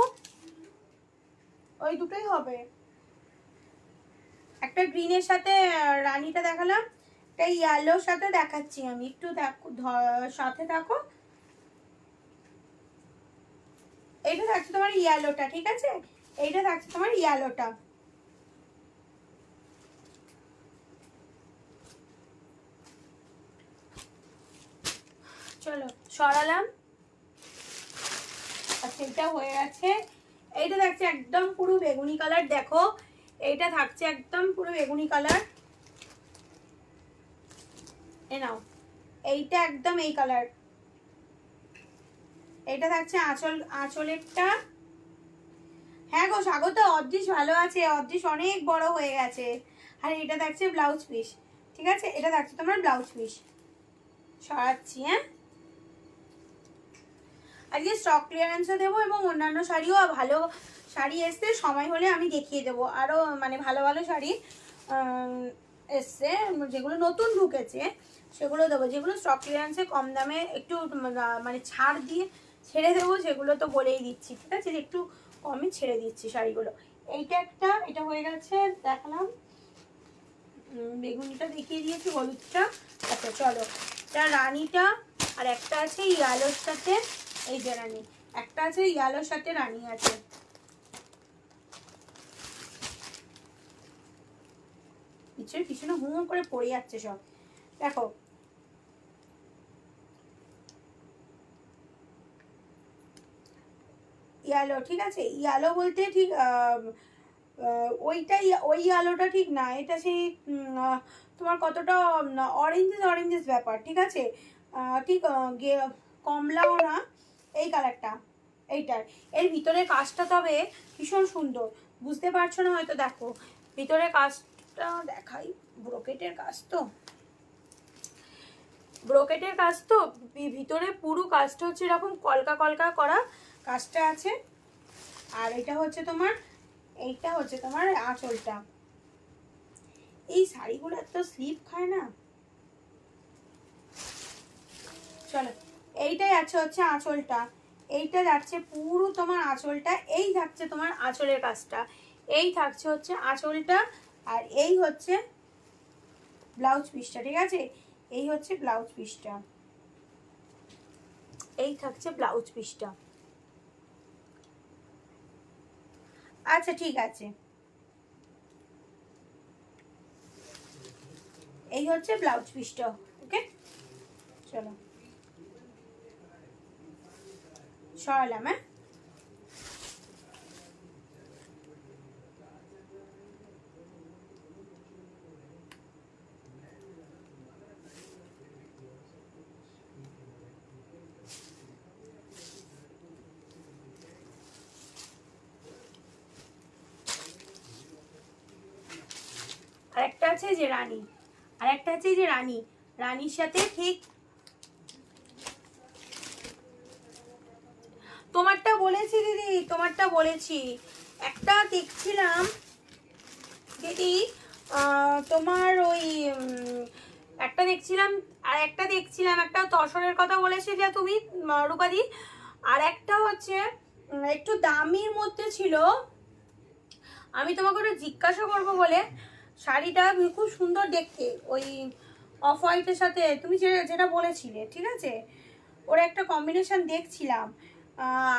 ওই দুটোই হবে, একটা গ্রিনের সাথে রানীটা দেখালাম, একটা ইয়েলোর সাথে দেখাচ্ছি আমি, একটু দেখো সাথে থাকো। এইটা থাকছে তোমার ইয়েলোটা, ঠিক আছে? এইটা থাকছে তোমার ইয়েলোটা। চলো সরালাম। আচ্ছা, এটা হয়ে গেছে। এইটা থাকছে একদম পুরো বেগুনি কালার, দেখো এইটা থাকছে একদম পুরো বেগুনি কালার, এ নাও, এইটা একদম এই কালার। এইটা থাকছে আঁচলেরটা। হ্যাঁ গো স্বাগত, অদৃশ ভালো আছে, অদৃশ অনেক বড় হয়ে গেছে। আর এটা থাকছে ব্লাউজ পিস, ঠিক আছে? এটা থাকছে তোমার ব্লাউজ পিস। সরাচ্ছি। হ্যাঁ, আজকে স্টক ক্লিয়ারেন্সও দেবো এবং অন্যান্য শাড়িও, ভালো শাড়ি এসছে, সময় হলে আমি দেখিয়ে দেবো। আরও মানে ভালো ভালো শাড়ি এসছে, যেগুলো নতুন ঢুকেছে সেগুলো দেবো। যেগুলো স্টক ক্লিয়ারেন্সে কম দামে একটু মানে ছাড় দিয়ে ছেড়ে দেবো, সেগুলো তো বলেই দিচ্ছি, ঠিক আছে? যে একটু কমে ছেড়ে দিচ্ছি শাড়িগুলো। এইটা একটা, এটা হয়ে গেছে, দেখালাম। বেগুনিটা দেখিয়ে দিয়েছি, হলুদটা। আচ্ছা চলো, এটা রানীটা, আর একটা আছে ইয়ালোর সাথে, এই যে রানী, একটা আছে ইয়ালোর সাথে রানী আছে। পিছনে পিছনে হুম করে পড়ে যাচ্ছে সব, দেখো। ইয়ালো, ঠিক আছে? ইয়ালো বলতে ঠিক ওইটাই, ওই আলোটা ঠিক না, এটা সেই তোমার কতটা অরেঞ্জেস ব্যাপার, ঠিক আছে? ঠিক কমলাও না, এই কালারটা এইটার। এর ভিতরে কাজটা তবে ভীষণ সুন্দর, বুঝতে পারছো না হয়তো, দেখো ভিতরে কাজটা দেখাই, ব্রোকেটের কাজ তো, ব্রোকেটের কাজ তো, ভিতরে পুরো কাজটা হচ্ছে এরকম কলকা কলকা করা কাজটা আছে। আর এটা হচ্ছে তোমার এইটা হচ্ছে তোমার আঁচলটা। এই শাড়িগুলো এত স্লিপ খায় না। চলো, এইটাই আছে হচ্ছে আঁচলটা, এইটা যাচ্ছে পুরো তোমার আঁচলটা, এই থাকছে তোমার আঁচলের কাজটা, এই থাকছে হচ্ছে আঁচলটা, আর এই হচ্ছে ব্লাউজ পিসটা। ঠিক আছে, এই হচ্ছে ব্লাউজ পিসটা, এই থাকছে ব্লাউজ পিসটা। আচ্ছা ঠিক আছে, এই হচ্ছে ব্লাউজ পিসটা। ওকে চলো সরালাম। হ্যাঁ, আর একটা আছে যে রানী, আর একটা আছে যে রানী, রানীর সাথে ঠিক তোমারটা বলেছি দিদি, তোমারটা বলেছি। একটা দেখছিলাম দিদি, তোমার ওই একটা দেখছিলাম, আর একটা দেখছিলাম, একটা তসরের কথা বলেছি যে তুমি রূপাদি, আর একটা হচ্ছে একটু দামির মধ্যে ছিল। আমি তোমাকে ওটা জিজ্ঞাসা করবো বলে, শাড়িটা খুব সুন্দর দেখতে, ওই অফ হোয়াইটের সাথে তুমি যেটা বলেছিলে। ঠিক আছে, ওর একটা কম্বিনেশন দেখছিলাম,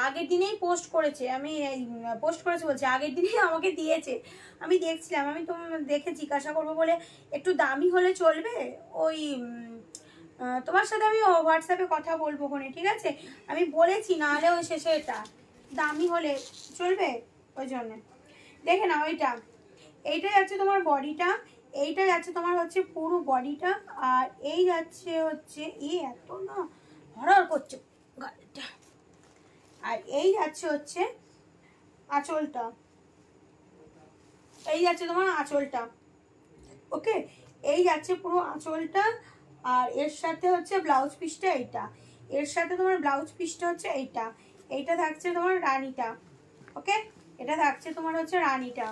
আগের দিনেই পোস্ট করেছে, আমি পোস্ট করেছে বলছি, আগের দিনেই আমাকে দিয়েছে, আমি দেখছিলাম, আমি তোমার দেখে জিজ্ঞাসা করবো বলে। একটু দামি হলে চলবে? ওই তোমার সাথে আমি হোয়াটসঅ্যাপে কথা বলবো ওখানে। ঠিক আছে, আমি বলেছি, নাহলে ওই শেষে এটা দামি হলে চলবে, ওই জন্য দেখে নাও। এইটা যাচ্ছে তোমার বডিটা, এইটা যাচ্ছে তোমার হচ্ছে পুরো বডিটা, আর এই যাচ্ছে হচ্ছে এত না হরহর করছে গাড়িটা, আর এই যাচ্ছে হচ্ছে আঁচলটা, এই যাচ্ছে তোমার আঁচলটা। ওকে, এই যাচ্ছে পুরো আঁচলটা, আর এর সাথে হচ্ছে ব্লাউজ পিসটা এইটা, এর সাথে তোমার ব্লাউজ পিসটা হচ্ছে এইটা, এইটা থাকছে তোমার রানীটা। ওকে, এটা থাকছে তোমার হচ্ছে রানীটা।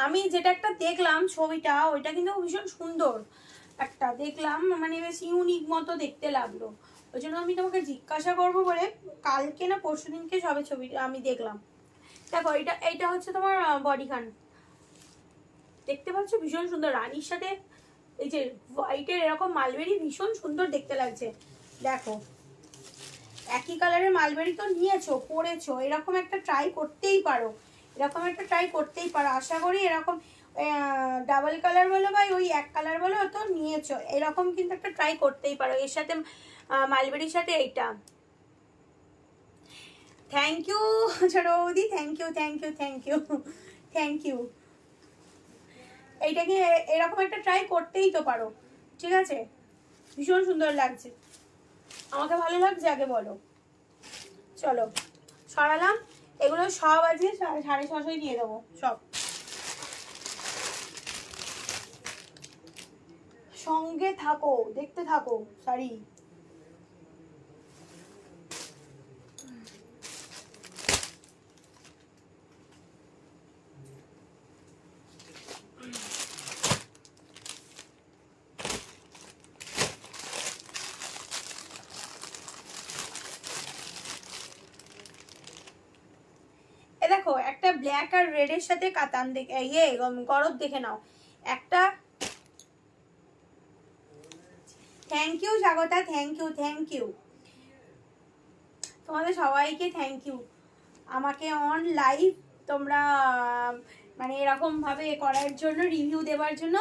আমি যেটা একটা দেখলাম ছবিটা, ওইটা কিন্তু ভীষণ সুন্দর একটা দেখলাম, মানে বেশ ইউনিক মতো দেখতে লাগলো, ওই জন্য আমি তোমাকে জিজ্ঞাসা করবো বলে কালকে না পরশু দিনকে সবে ছবিটা আমি দেখলাম। দেখো, এইটা হচ্ছে তোমার বডিখান, দেখতে পাচ্ছ ভীষণ সুন্দর, রানীর সাথে এই যে হোয়াইটের এরকম মালবেরি ভীষণ সুন্দর দেখতে লাগছে। দেখো, একই কালারের মালবেরি তো নিয়েছো, পরেছো, এরকম একটা ট্রাই করতেই পারো, এরকম একটা ট্রাই করতেই পারো। আশা করি এরকম ডাবল কালার বলো বা ওই এক কালার বলো তো নিয়েছো, এরকম কিন্তু একটা ট্রাই করতেই পারো, এর সাথে মালবেরির সাথে এইটা। থ্যাংক ইউ ছোট বৌদি, thank you thank you thank you thank you. এইটাকে এরকম একটা ট্রাই করতেই তো পারো। ঠিক আছে, ভীষণ সুন্দর লাগছে, আমাকে ভালো লাগছে আগে বলো। চলো সরালাম, এগুলো সব আজকে 650 দিয়ে দেবো সব। সঙ্গে থাকো, দেখতে থাকো শাড়ি। এ দেখো, একটা ব্ল্যাক আর রেডের সাথে কাতান দেখে গরদ দেখে নাও একটা। Thank you Swagata, thank you thank you, তোমাদের সবাইকে থ্যাংক ইউ, আমাকে অন লাইভ তোমরা মানে এরকম ভাবে করার জন্য, রিভিউ দেওয়ার জন্য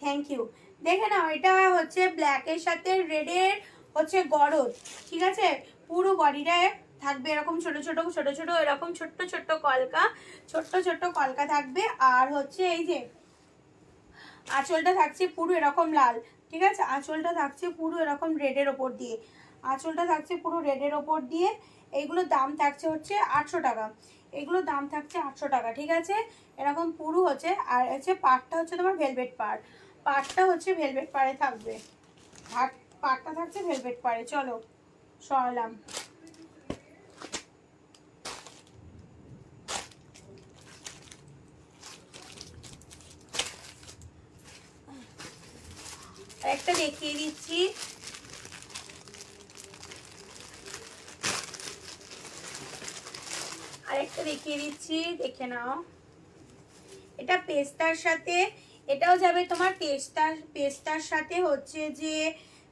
থ্যাংক ইউ। দেখে নাও, এটা হচ্ছে ব্ল্যাকের সাথে রেডের হচ্ছে গরদ। ঠিক আছে, পুরো বডিটায় থাকবে এরকম ছোট ছোট ছোট ছোট এরকম ছোট্ট ছোট্ট কলকা, ছোট্ট ছোট্ট কলকা থাকবে, আর হচ্ছে এই যে আঁচলটা থাকছে পুরো এরকম লাল। ঠিক আছে, আঁচলটা থাকছে পুরো এরকম রেডের ওপর দিয়ে, আঁচলটা থাকছে পুরো রেডের ওপর দিয়ে। এইগুলোর দাম থাকছে হচ্ছে 800 টাকা, এগুলোর দাম থাকছে 800 টাকা। ঠিক আছে, এরকম পুরো হচ্ছে, আর হচ্ছে পাড়টা হচ্ছে তোমার ভেলভেট পাড়, পাড়টা হচ্ছে ভেলভেট পাড়ে থাকবে, পাড়টা থাকছে ভেলভেট পাড়ে। চলো সরালাম। আরেকটা দেখিয়ে দিচ্ছি, আরেকটা দেখিয়ে দিচ্ছি, দেখে নাও। এটা পেস্তার সাথে, এটাও যাবে তোমার পেস্তার সাথে হচ্ছে যে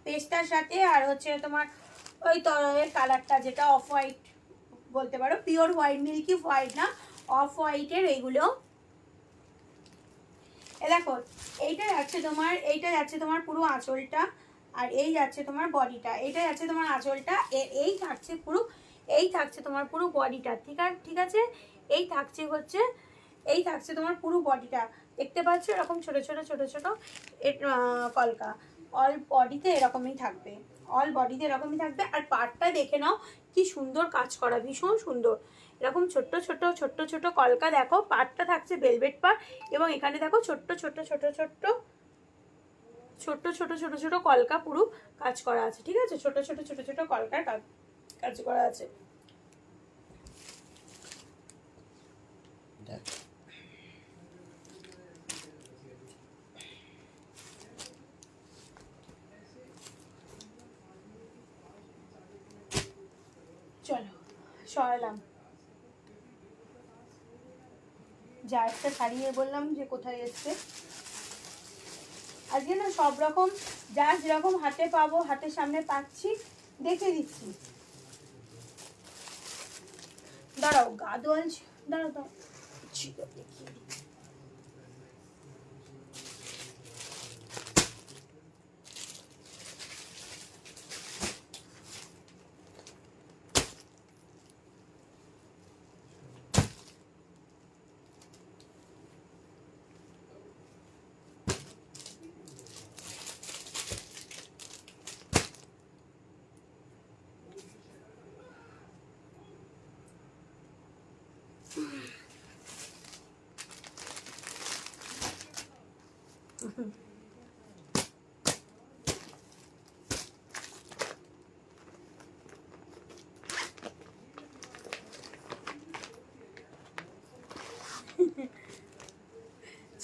পেস্তার সাথে, আর হচ্ছে তোমার ওই তরলের কালারটা যেটা অফ হোয়াইট বলতে পারো, পিওর হোয়াইট, মিল্কি হোয়াইট না, অফ হোয়াইটের এইগুলো। এ দেখো এইটা যাচ্ছে তোমার পুরো আঁচলটা, আর এই যাচ্ছে তোমার বডিটা, এইটা যাচ্ছে তোমার আঁচলটা, এই থাকছে তোমার পুরো বডিটা, ঠিক আছে। এই থাকছে তোমার পুরো বডিটা, দেখতে পাচ্ছ এরকম ছোট ছোট ছোট ছোট কলকা, অল বডিতে এরকমই থাকবে, অল বডিতে এরকমই থাকবে। আর পাড়টা দেখে নাও কি সুন্দর কাজ করা, ভীষণ সুন্দর, এরকম ছোট্ট ছোট ছোট্ট ছোট কলকা, দেখো পাড়টা থাকছে ভেলভেট পাড়, এবং এখানে দেখো ছোট্ট ছোট্ট ছোট ছোট্ট ছোট্ট ছোট ছোট ছোট কলকা পুরো কাজ করা আছে, ঠিক আছে, ছোট ছোট ছোট ছোট কলকার কাজ করা আছে। চলো সরালাম, জারটা ছাড়িয়ে বললাম যে কোথায় এসছে। আজকে না সব রকম যার যেরকম হাতে পাবো, হাতের সামনে পাচ্ছি, দেখে দিচ্ছি। দাঁড়াও গা দোয়াল, দাঁড়াও ছিল দেখিয়ে দিচ্ছি।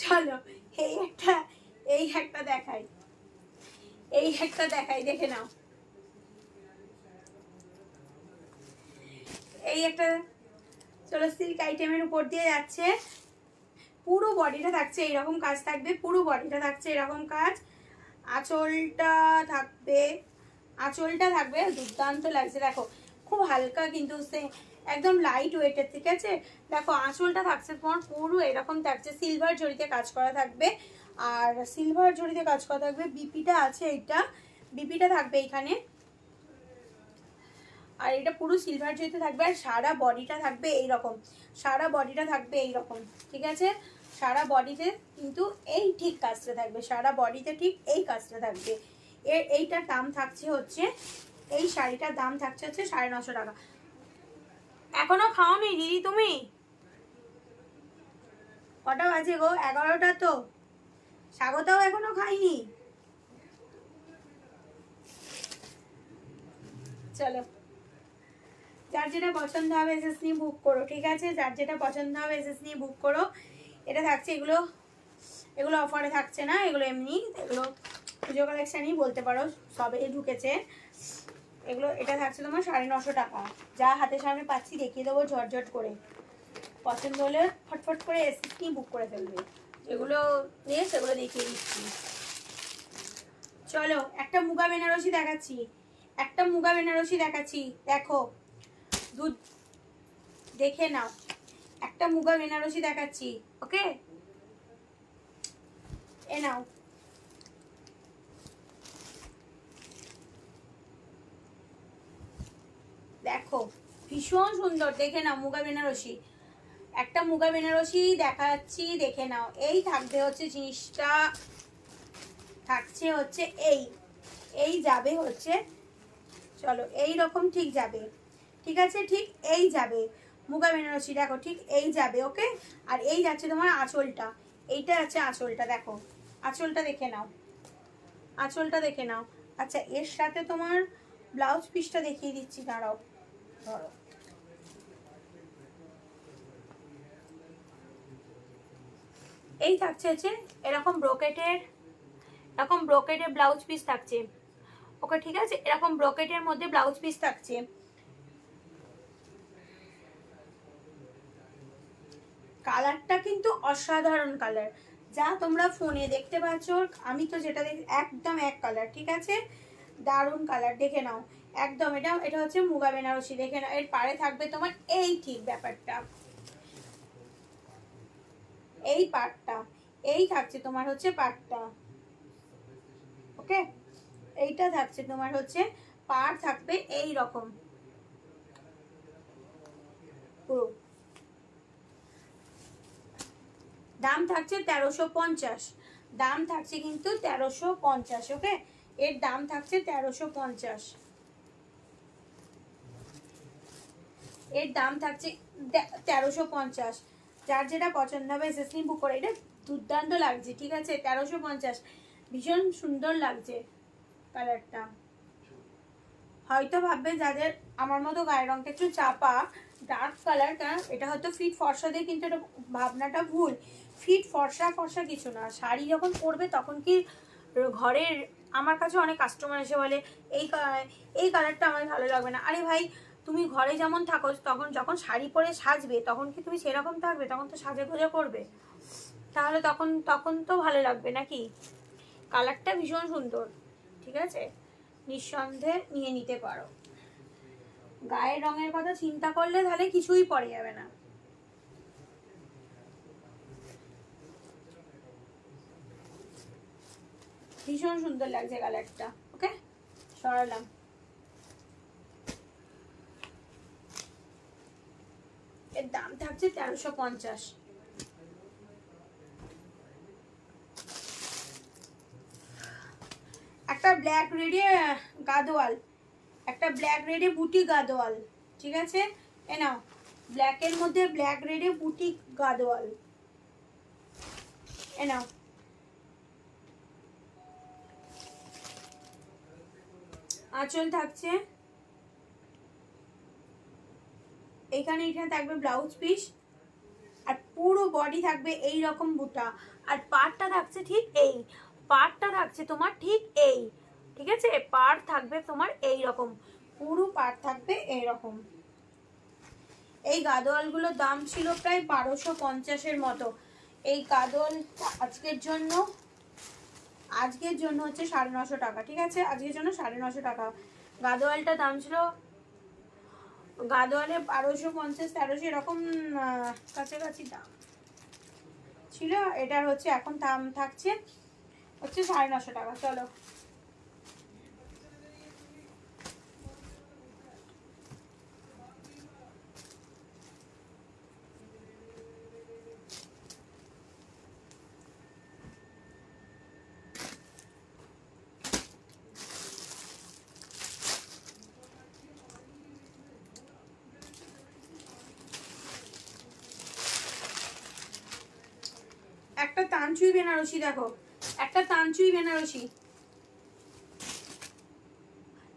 চলো এই একটা দেখাই, দেখে নাও। এই একটা, চলো সিল্ক আইটেমের উপর দিয়ে যাচ্ছে, পুরো বডিটা থাকছে এইরকম কাজ থাকবে, পুরো বডিটা থাকছে এরকম কাজ, আঁচলটা থাকবে দুর্দান্ত লাগছে, দেখো খুব হালকা কিন্তু সে একদম লাইট ওয়েটের, ঠিক আছে। দেখো আঁচলটা থাকছে তোমার পুরো এরকম থাকছে, সিলভার জড়িতে কাজ করা থাকবে, আর সিলভার জড়িতে কাজ করা থাকবে, বিপিটা আছে, এইটা বিপিটা থাকবে এইখানে, আর এটা পুরো সিলভার জড়িতে থাকবে, আর সারা বডিটা থাকবে এইরকম, ঠিক আছে। সারা বডিতে কিন্তু এই ঠিক কাজটা থাকবে, সারা বডিতে ঠিক এই কাজটা থাকবে। এইটার দাম থাকছে হচ্ছে, এই শাড়িটার দাম থাকছে হচ্ছে 950 টাকা। এখনো খাওনি দিদি তুমি? কটা বাজে গো? 11টা তো, স্বাগতাও এখনো খাইনি। চলো যার যেটা পছন্দ হবে এসএস নিয়ে বুক করো, ঠিক আছে, যার যেটা পছন্দ হবে এসএস নিয়ে বুক করো। এটা থাকছে, এগুলো অফারে থাকছে না, এগুলো এমনি, এগুলো পুজো কালেকশানই বলতে পারো, সবে ঢুকেছে এগুলো। এটা থাকছে তোমার 950 টাকা, যা হাতের সামনে পাচ্ছি দেখিয়ে দেবো ঝটঝট করে, পছন্দ হলে ফটফট করে এসএস নিয়ে বুক করে ফেলবে, এগুলো নিয়ে সেগুলো দেখিয়ে দিচ্ছি। চলো একটা মুগা বেনারসি দেখাচ্ছি, দেখো দুধ দেখে নাও, একটা মুগা বেনারসি দেখাচ্ছি, ওকে, এ নাও। দেখো ভীষণ সুন্দর, দেখে নাও মুগা বেনারসি, একটা মুগা বেনারসি দেখাচ্ছি, দেখে নাও। এই থাকবে হচ্ছে জিনিসটা, থাকছে হচ্ছে এই যাবে হচ্ছে, চলো এই রকম ঠিক যাবে, ঠিক আছে, ঠিক এই যাবে মুগা বেনারসি, দেখো ঠিক এই যাবে, ওকে। আর এই যাচ্ছে তোমার আঁচলটা, এইটা আছে আঁচলটা, দেখো আঁচলটা দেখে নাও, আচ্ছা এর সাথে তোমার ব্লাউজ পিসটা দেখিয়ে দিচ্ছি, দাঁড়াও, ধরো, এই থাকছে হচ্ছে এরকম ব্রোকেটের, এরকম ব্রোকেটের ব্লাউজ পিস থাকছে। ওকে ঠিক আছে, এরকম ব্রোকেটের মধ্যে ব্লাউজ পিস থাকছে। কালারটা কিন্তু অসাধারণ কালার, যা তোমরা ফোনে দেখতে পাচ্ছ, আমি তো যেটা দেখি একদম এক কালার। ঠিক আছে, দারুণ কালার, দেখে নাও একদম। এটা হচ্ছে মুগা বেনারসি, দেখে নাও। এর পাড়ে থাকবে তোমার এই ঠিক ব্যাপারটা, এই পাটটা, এই থাকছে তোমার হচ্ছে পাটটা। ওকে, এইটা থাকছে তোমার হচ্ছে পাড়, থাকবে এই রকম পুরো। দাম থাকছে 1350, দাম থাকছে কিন্তু 1350। ওকে, এর দাম থাকছে 1350, এর দাম থাকছে 1350। যার যেটা পছন্দ হবে এসএসনি বুক করে। এটা দুর্দান্ত লাগছে, ঠিক আছে, 1350, ভীষণ সুন্দর লাগছে কালারটা। হয়তো ভাববে যাদের আমার মতো গায়ের রঙটা একটু চাপা, ডার্ক কালার, কারণ এটা হয়তো ফিট ফর্সা দিয়ে, কিন্তু এটা ভাবনাটা ভুল। ফিট ফর্সা ফর্সা কিছু না, শাড়ি যখন পরবে তখন কি ঘরের, আমার কাছে অনেক কাস্টমার এসে বলে এই কালারটা আমার ভালো লাগবে না। আরে ভাই, তুমি ঘরে যেমন থাকো, তখন যখন শাড়ি পরে সাজবে তখন কি তুমি সেরকম থাকবে? তখন তো সাজে গোজা করবে, তাহলে তখন তখন তো ভালো লাগবে নাকি? কালারটা ভীষণ সুন্দর, ঠিক আছে, নিঃসন্দেহে নিয়ে নিতে পারো। গায়ের রঙের কথা চিন্তা করলে তাহলে কিছুই পরে যাবে না। ভীষণ সুন্দর লাগছে কালারটা। ওকে, সরালাম। এর দাম থাকছে 1350। একটা ব্ল্যাক রেডে গাদোয়াল, একটা ব্ল্যাক রেডে বুটি গাদোয়াল, ঠিক আছে, এ নাও, ব্ল্যাকের মধ্যে ব্ল্যাক রেডে বুটি গাদোয়াল, এ নাও। আঁচল থাকছে এখানে, এখানে থাকবে ব্লাউজ পিস, আর পুরো বডি থাকবে এই রকম বুটা। আর পাড়টা থাকছে ঠিক এই, পাড়টা থাকছে তোমার ঠিক এই, ঠিক আছে, পাড় থাকবে তোমার এই রকম, পুরো পাড় থাকবে এই রকম। এই গাদোয়ালগুলোর দাম ছিল প্রায় 1250-এর মতো। এই গাদোয়াল আজকের জন্য হচ্ছে 950 টাকা, ঠিক আছে, আজকের জন্য 950 টাকা। গাদোয়ালটার দাম ছিল, গাদোয়ালে 1250 1300 এরকম কাছাকাছি দাম ছিল। এটার হচ্ছে এখন দাম থাকছে হচ্ছে 950 টাকা। চলো, একটা তানচুই বেনারসি দেখো, একটা তানচুই বেনারসি,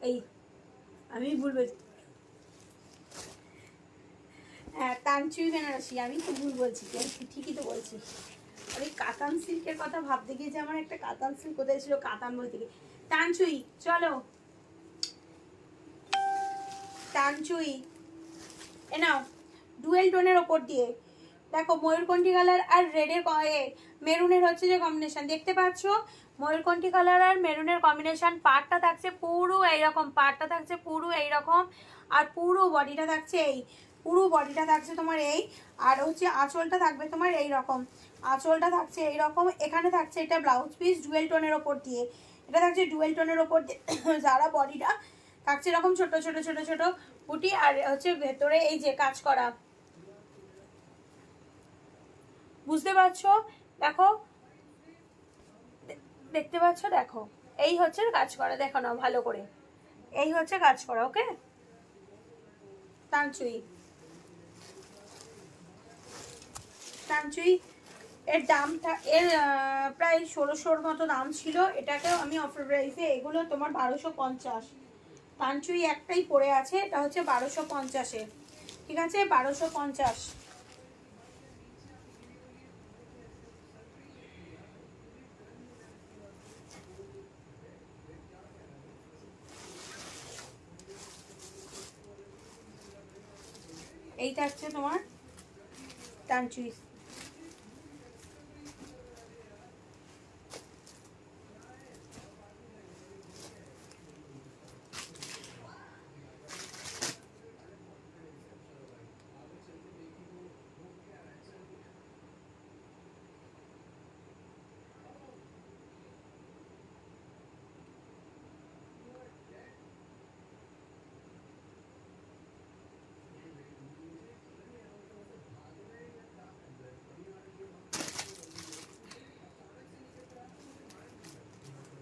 এই আমি ভুল বলছি, হ্যাঁ তানচুই বেনারসি, আমি তো ভুল বলছি, ঠিকই তো বলছি। আর এই কাতান সিল্কের কথা ভাবতে গিয়ে যে আমার একটা কাতান সিল্ক কোথায় ছিল, কাতান বলতে গিয়ে তানচুই। চলো, তানচুই, এ নাও, ডুয়েল টোনের ওপর দিয়ে দেখো, ময়ূরকণ্ঠী কালার আর রেডের মেরুনের হচ্ছে যে কম্বিনেশন দেখতে পাচ্ছ, ময়ূরকণ্ঠী কালার আর মেরুনের কম্বিনেশন। পাড়টা থাকছে পুরো এইরকম, পাড়টা থাকছে পুরো এইরকম, আর পুরো বডিটা থাকছে এই, পুরো বডিটা থাকছে তোমার এই, আর হচ্ছে আঁচলটা থাকবে তোমার এই রকম, আঁচলটা থাকছে এই রকম। এখানে থাকছে এটা ব্লাউজ পিস ডুয়েল টোনের ওপর দিয়ে, এটা থাকছে ডুয়েল টোনের ওপর দিয়ে, যারা বডিটা থাকছে এরকম ছোট ছোট ছোট ছোট বুটি, আর হচ্ছে ভেতরে এই যে কাজ করা, বুঝতে পারছো, দেখো, দেখতে পাচ্ছ, দেখো, এই হচ্ছে কাজ করা, দেখো না ভালো করে, এই হচ্ছে কাজ করা। ওকে, তানচুই, তানচুই এর দামটা এর প্রায় 1600-র মতো দাম ছিল, এটাকেও আমি অফার প্রাইসে, এগুলো তোমার 1250। তানচুই একটাই পড়ে আছে, এটা হচ্ছে 1250-এ, ঠিক আছে, 1250। এই থাকছে তোমার টানচুইস।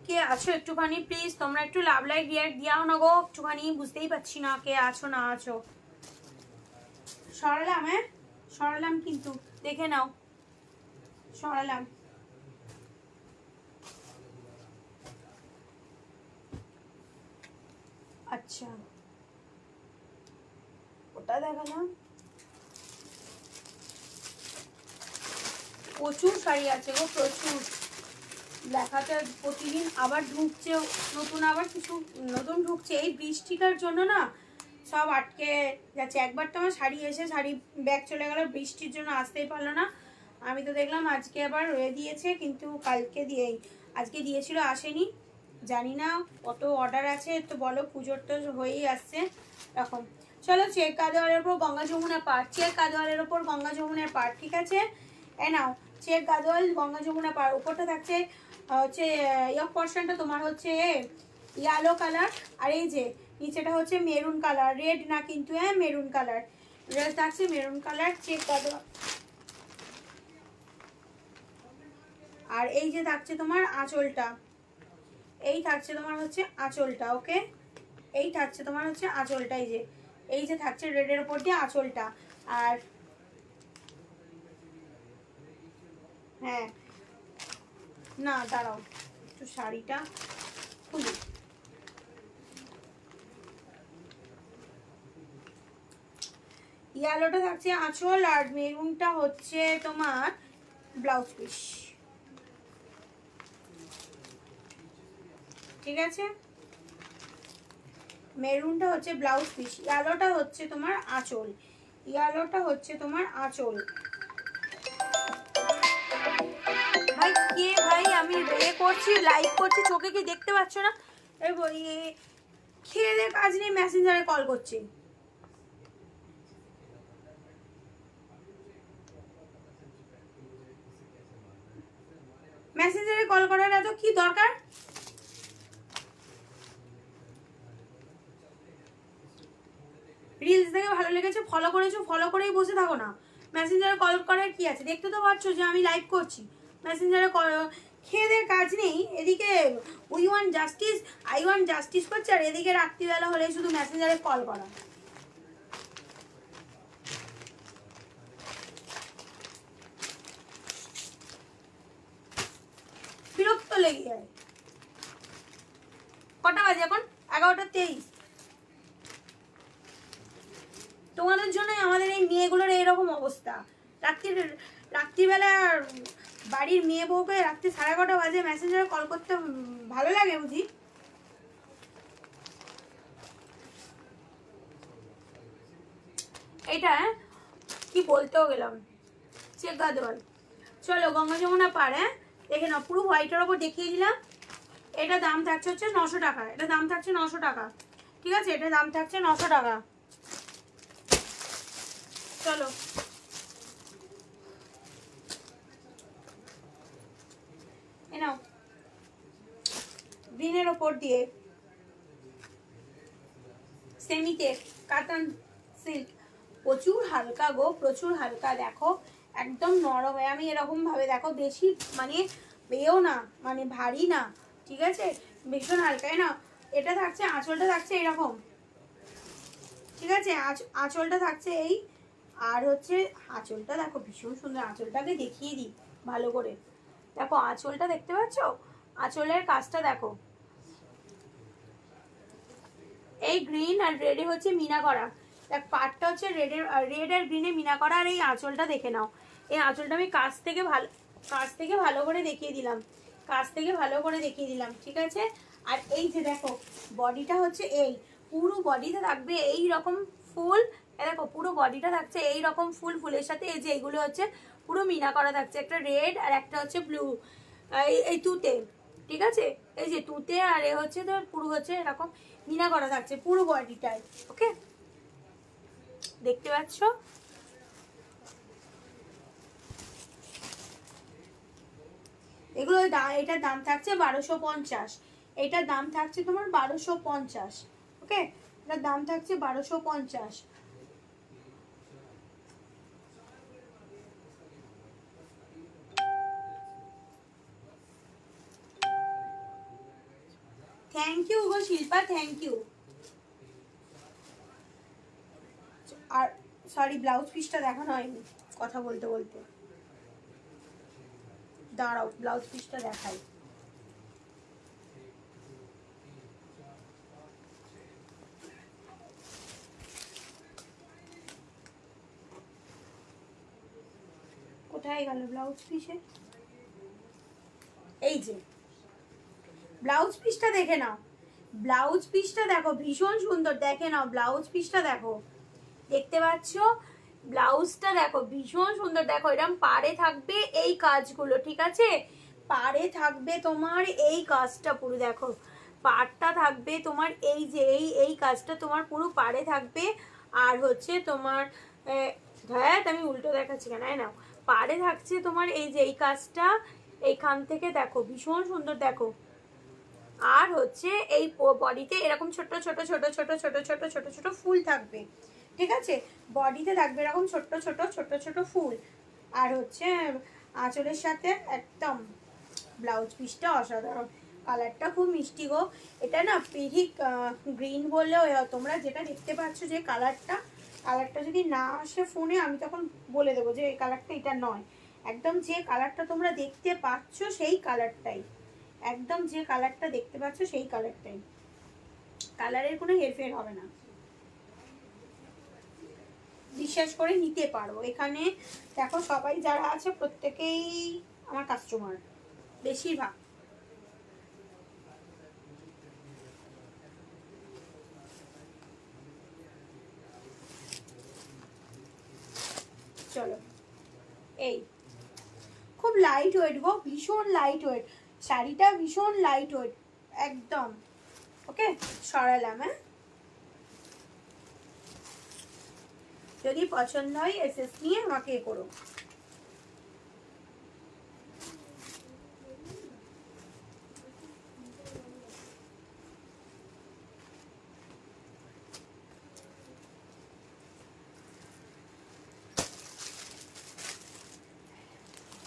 কে আছো একটুখানি প্লিজ, তোমরা একটু লাভ লাইক রিয়াক্ট দিয়াও না গো, একটুখানি বুঝতেই পারছি না কে আছো না আছো। সরালাম, হ্যাঁ সরালাম, কিন্তু দেখে নাও সরালাম। আচ্ছা ওটা দেখালাম। প্রচুর শাড়ি আছে গো, প্রচুর। দেখাতে প্রতিদিন আবার ঢুকছে নতুন, আবার কিছু নতুন ঢুকছে। এই বৃষ্টিটার জন্য না সব আটকে যাচ্ছে। একবার তো আমার শাড়ি এসে শাড়ি ব্যাগ চলে গেল, বৃষ্টির জন্য আসতেই পারলো না। আমি তো দেখলাম আজকে আবার রয়ে দিয়েছে, কিন্তু কালকে দিয়েই আজকে দিয়েছিল আসেনি। জানি না কত অর্ডার আছে, তো বলো পুজোর তো হয়েই আসছে এরকম। চলো চেক গাদোয়ালের ওপর গঙ্গা যমুনা পাড়, চেক গাদোয়ালের ওপর গঙ্গা যমুনার পাড়, ঠিক আছে। এ নাও চেক গাদোয়াল গঙ্গা যমুনা পাড়। উপরটা থাকছে হচ্ছে ইয়ক পোর্শনটা তোমার হচ্ছে ইয়েলো কালার, আর এই যে নিচেটা হচ্ছে মেরুন কালার, রেড না কিন্তু, হ্যাঁ মেরুন কালার, ড্রেস থাকছে মেরুন কালার চেক গাদোয়াল। আর এই যে থাকছে তোমার আঁচলটা, এই থাকছে তোমার হচ্ছে আঁচলটা, ওকে। এই থাকছে তোমার হচ্ছে আঁচলটা, এই যে থাকছে রেডের ওপর দিয়ে আঁচলটা। আর হ্যাঁ না দাঁড়াও একটু শাড়িটা খুলি। ইয়েলোটা থাকছে আঁচল, আর মেরুনটা হচ্ছে তোমার ব্লাউজ পিস, ঠিক আছে। মেরুনটা হচ্ছে ব্লাউজ পিস, ইয়েলোটা হচ্ছে তোমার আঁচল, ইয়েলোটা হচ্ছে তোমার আঁচল। ভাই কে ভাই, আমি এ করছি লাইভ করছি, চোখে কি দেখতে পাচ্ছ না? খেয়ে দিয়ে কাজ নেই, মেসেঞ্জারে কল করছি। মেসেঞ্জারে কল করার এত কি দরকার? রিলস দেখে ভালো লেগেছে, ফলো করেছো, ফলো করেই বসে থাকো না। মেসেঞ্জারে কল করার কি আছে? দেখতে তো পাচ্ছ যে আমি লাইভ করছি। মেসেঞ্জারে খেয়ে দিয়ে কাজ নেই, এদিকে we want justice, I want justice করছে, আর এদিকে রাত্রিবেলা হলে শুধু মেসেঞ্জারে কল করা। বিরক্ত লেগে যায়। কটা বাজে এখন? 11:23। তোমাদের জন্যই আমাদের এই মেয়েগুলোর এইরকম অবস্থা। রাত্রিবেলা বাড়ির মেয়ে বউকে রাত্রি 11:30 বাজে মেসেঞ্জারে কল করতে ভালো লাগে বুঝি? এইটা কি বলতেও গেলাম, চেক গাদোয়াল। চলো গঙ্গা যমুনা পাড়, হ্যাঁ দেখে নাও, পুরো হোয়াইটের ওপর দেখিয়ে দিলাম। এটা দাম থাকছে হচ্ছে 900 টাকা, এটা দাম থাকছে 900 টাকা, ঠিক আছে। এটা দাম থাকছে 900 টাকা। চলো এ নাও, গ্রিনের ওপর দিয়ে সেমিতে কাতান সিল্ক, প্রচুর হালকা গো, প্রচুর হালকা। দেখো একদম নরম, আমি এরকম ভাবে দেখো, বেশি মানে বেও না, মানে ভারী না, ঠিক আছে, ভীষণ হালকা। না এটা থাকছে আঁচলটা থাকছে এরকম, ঠিক আছে। আঁচলটা থাকছে এই, আর হচ্ছে আঁচলটা দেখো ভীষণ সুন্দর। আঁচলটাকে দেখিয়ে দিই ভালো করে, দেখো আঁচলটা দেখতে পাচ্ছ, আঁচলের কাজটা দেখো। এই গ্রিন আর রেডে হচ্ছে মিনা করা, দেখ পাটটা হচ্ছে রেড আর গ্রিনে মিনা করা। আর এই আঁচলটা দেখে নাও, এই আঁচলটা আমি কাছ থেকে ভালো করে দেখিয়ে দিলাম, ঠিক আছে। আর এই যে দেখো বডিটা হচ্ছে এই পুরো বডিতে থাকবে এই রকম ফুল দেখো পুরো বডিটা থাকছে এইরকম ফুল, ফুলের সাথে এই যে এইগুলো হচ্ছে পুরো মিনা করা থাকছে, একটা রেড আর একটা হচ্ছে ব্লু, এই তুতে, ঠিক আছে, এই যে তুতে আর এ হচ্ছে তো পুরো হচ্ছে এরকম মিনা করা থাকছে পুরো বডিটায়। ওকে, দেখতে পাচ্ছ? এগুলো এটার দাম থাকছে 1250, এটার দাম থাকছে তোমার 1250। ওকে, এটার দাম থাকছে 1250। থ্যাংক ইউ গো শিল্পা, থ্যাংক ইউ। আর সরি, ব্লাউজ পিসটা দেখানো হয়নি কথা বলতে বলতে, দাঁড়াও ব্লাউজ পিসটা দেখাই। কোথায় গেল ব্লাউজ পিসে? এই যে ব্লাউজ পিসটা দেখে নাও, ব্লাউজ পিসটা দেখো ভীষণ সুন্দর, দেখে নাও ব্লাউজ পিসটা দেখো, দেখতে পাচ্ছ? ব্লাউজটা দেখো ভীষণ সুন্দর, দেখো এরকম পাড়ে থাকবে এই কাজগুলো, ঠিক আছে, পাড়ে থাকবে তোমার এই কাজটা পুরো, দেখো পাড়টা থাকবে তোমার এই যে এই কাজটা তোমার পুরো পাড়ে থাকবে। আর হচ্ছে তোমার হ্যাঁ আমি উল্টো দেখাচ্ছি কেন, না পাড়ে থাকছে তোমার এই যে এই কাজটা, এইখান থেকে দেখো ভীষণ সুন্দর দেখো। আর হচ্ছে এই বডিতে এরকম ছোট ছোট ছোট ছোট ছোট ছোট ছোট ছোট ফুল থাকবে, ঠিক আছে, বডিতে থাকবে এরকম ছোট ছোট ছোট ছোট ফুল। আর হচ্ছে আঁচলের সাথে একদম ব্লাউজ পিসটা অসাধারণ, কালারটা খুব মিষ্টি গো। এটা না পিরিক গ্রিন বললেও তোমরা যেটা দেখতে পাচ্ছ যে কালারটা, কালারটা যদি না আসে ফোনে আমি তখন বলে দেবো যে এই কালারটা এটা নয়, একদম যে কালারটা তোমরা দেখতে পাচ্ছ সেই কালারটাই, একদম যে কালারটা দেখতে পাচ্ছ সেই কালারটাই, কালারের কোনো হেরফের হবে না, বিশ্বাস করে নিতে পারো। এখানে দেখো সবাই যারা আছে প্রত্যেকেই আমার কাস্টমার, বেশিরভাগ। চলো, এই খুব লাইট ওয়েট গো, ভীষণ লাইট ওয়েট শাড়িটা, ভীষণ লাইট ওয়েট একদম। ওকে, সরালাম। হ্যাঁ, যদি পছন্দ হয় এসএস নিয়ে আমাকে এ করো।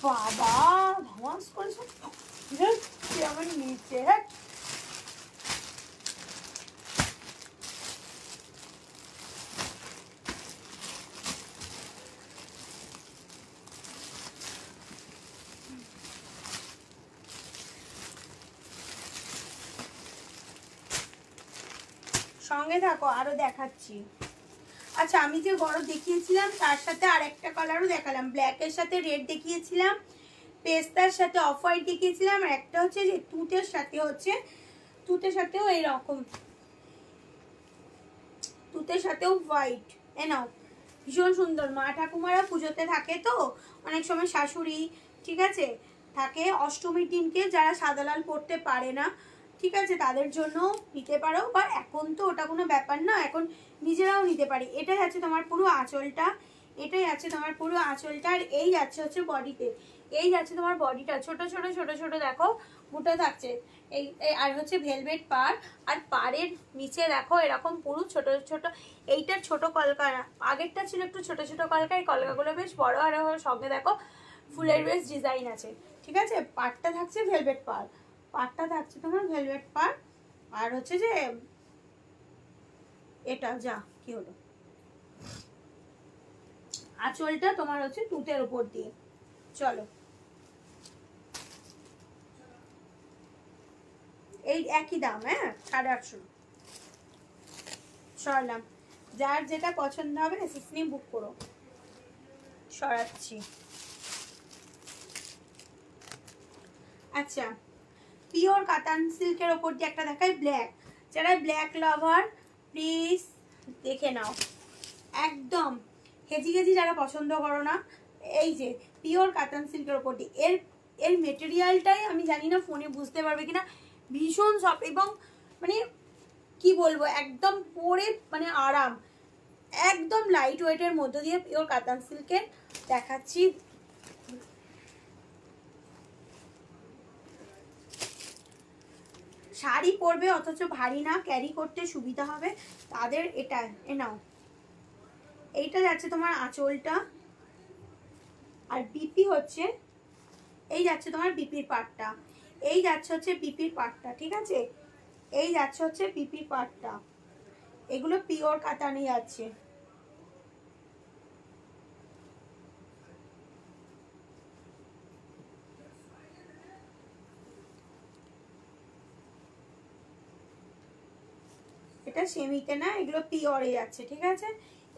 বাবা ধোঁয়াস করেছো আমার নিচে, হ্যাঁ সঙ্গে থাকো আরো দেখাচ্ছি। আচ্ছা, আমি যে গরম দেখিয়েছিলাম তার সাথে আর একটা কালারও দেখালাম, ব্ল্যাকের সাথে রেড দেখিয়েছিলাম, পেস্তার সাথে অফ হোয়াইট দেখিয়েছিলাম, আর একটা হচ্ছে যে তুতের সাথে হচ্ছে, তুতের সাথেও এইরকম, তুতের সাথেও হোয়াইট। এ নাও, ভীষণ সুন্দর। মা ঠাকুমারা পুজোতে থাকে তো অনেক সময়, শাশুড়ি ঠিক আছে থাকে অষ্টমীর দিনকে, যারা সাদা লাল পরতে পারে না ঠিক আছে তাদের জন্য নিতে পারো, বা এখন তো ওটা কোনো ব্যাপার না, এখন নিজেরাও নিতে পারি। এটাই আছে তোমার পুরো আঁচলটা, এটাই আছে তোমার পুরো আঁচলটা, আর এই যাচ্ছে হচ্ছে বডিতে, এই যাচ্ছে তোমার বডিটা ছোট ছোট ছোট ছোট দেখো বুটো থাকছে, এই আর হচ্ছে ভেলভেট পাড়, আর পাড়ের নিচে দেখো এরকম পুরো ছোট ছোট, এইটার ছোট কলকা, আগেরটা ছিল একটু ছোট ছোট কলকা, এই কলকাগুলো বেশ বড়, আর সঙ্গে দেখো ফুলের বেশ ডিজাইন আছে, ঠিক আছে। পাড়টা থাকছে ভেলভেট পাড়, পাড়টা থাকছে তোমার ভেলভেট পাড়, আর হচ্ছে যে এটা যা কি হলো, আঁচলটা তোমার হচ্ছে তুতের উপর দিয়ে। চলো, এই একই দাম, হ্যাঁ 850। সরালাম, যার যেটা পছন্দ হবে এসএস নিয়ে বুক করো। সরাচ্ছি। আচ্ছা, পিওর কাতান সিল্কের ওপর দিয়ে একটা দেখায় ব্ল্যাক, যারা ব্ল্যাক লাভার প্লিজ দেখে নাও, একদম হেজি হেজি যারা পছন্দ করো না, এই যে পিওর কাতান সিল্কের ওপর দিয়ে এর এর মেটেরিয়ালটাই আমি জানি না ফোনে বুঝতে পারবে কিনা, ভীষণ সফট এবং মানে কি বলবো একদম পরে মানে আরাম, একদম লাইট ওয়েটের মধ্যে দিয়ে পিওর কাতান সিল্কের দেখাচ্ছি। শাড়ি পরবে অথচ ভারী না, ক্যারি করতে সুবিধা হবে তাদের এটা। এ নাও, এইটা যাচ্ছে তোমার আঁচলটা, আর বিপি হচ্ছে এই যাচ্ছে তোমার বিপির পাটটা, এই যাচ্ছে হচ্ছে বিপির পাটটা, ঠিক আছে, এই যাচ্ছে হচ্ছে বিপির পাটটা, এগুলো পিওর কাতানে যাচ্ছে। এটা সেমিতে না, এগুলো পিওরে যাচ্ছে, ঠিক আছে,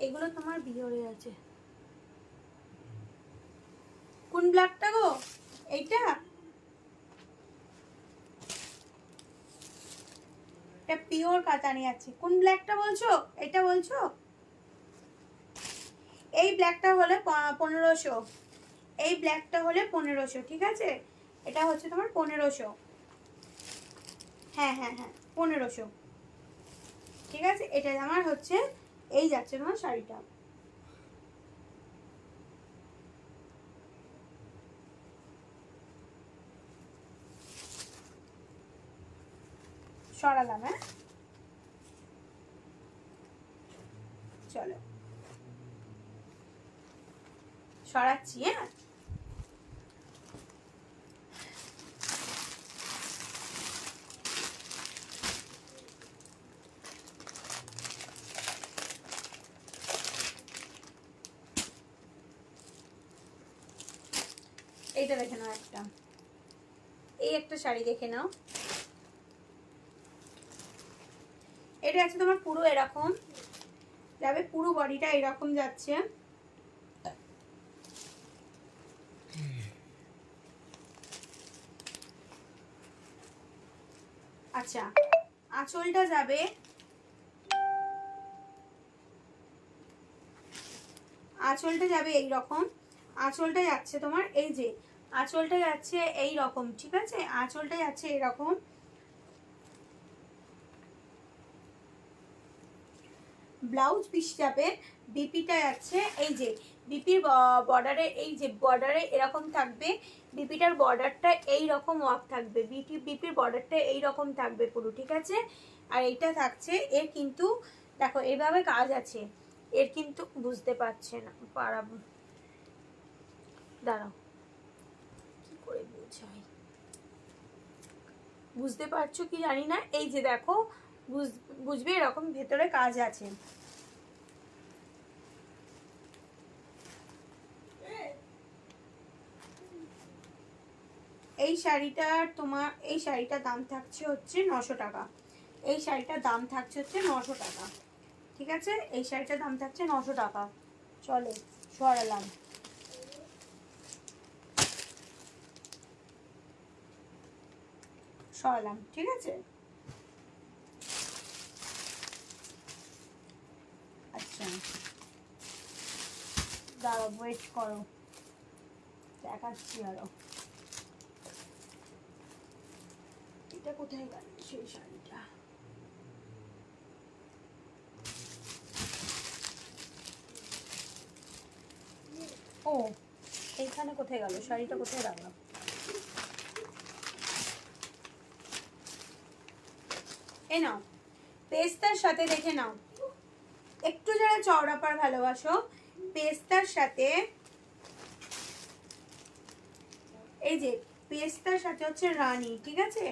এগুলো তোমার পিওরে আছে। কোন ব্ল্যাকটা গো? এইটা, এটা পিওর কাতানে আছে। কোন ব্ল্যাকটা বলছো? এটা বলছো? এই ব্ল্যাকটা হলে 1500, এই ব্ল্যাকটা হলে 1500, ঠিক আছে, এটা হচ্ছে তোমার 1500। হ্যাঁ হ্যাঁ হ্যাঁ 1500, ঠিক আছে, এটা আমার হচ্ছে এই যাচ্ছে তোমার শাড়িটা। সরালাম, হ্যাঁ চলো সরাচ্ছি, হ্যাঁ এইটা দেখে নাও, একটা এই একটা শাড়ি দেখে নাও, এটা আছে তোমার পুরো এরকম যাবে, পুরো বডিটা এরকম যাচ্ছে, আচ্ছা আঁচলটা যাবে, আঁচলটা যাবে এইরকম, আঁচলটা যাচ্ছে তোমার এই যে আঁচলটা যাচ্ছে এই রকম, ঠিক আছে, আঁচলটা যাচ্ছে এরকম, ব্লাউজ পিস যাবে, বিপিটা যাচ্ছে এই যে বিপির বর্ডারে, এই যে বর্ডারে এরকম থাকবে, বিপিটার বর্ডারটা এই রকম ওয়ার্ক থাকবে, বিপির বর্ডারটা এই রকম থাকবে পুরো, ঠিক আছে, আর এইটা থাকছে এর কিন্তু দেখো এইভাবে কাজ আছে, এর কিন্তু বুঝতে পারছে না পারাবো, দাঁড়াও কি করে বোঝাই, বুঝতে পারছো কি জানি না, এই যে দেখো বুঝবে এরকম ভেতরে কাজ আছে। এই শাড়িটার তোমার এই শাড়িটার দাম থাকছে হচ্ছে 900 টাকা, এই শাড়িটার দাম থাকছে হচ্ছে 900 টাকা, ঠিক আছে, এই শাড়িটার দাম থাকছে 900 টাকা। চলো সরালাম, সরালাম, ঠিক আছে, আচ্ছা দাঁড়াও ওয়েট করো, দেখাচ্ছি আরো, এটা কোথায় গেল সেই শাড়িটা, ও এইখানে কোথায় গেল শাড়িটা, কোথায় রাখলাম, এ নাও, পেস্তার সাথে দেখে নাও, একটু যারা চওড়া পাড় ভালোবাসো, পেস্তার সাথে এই যে পেস্তার সাথে হচ্ছে রানী, ঠিক আছে,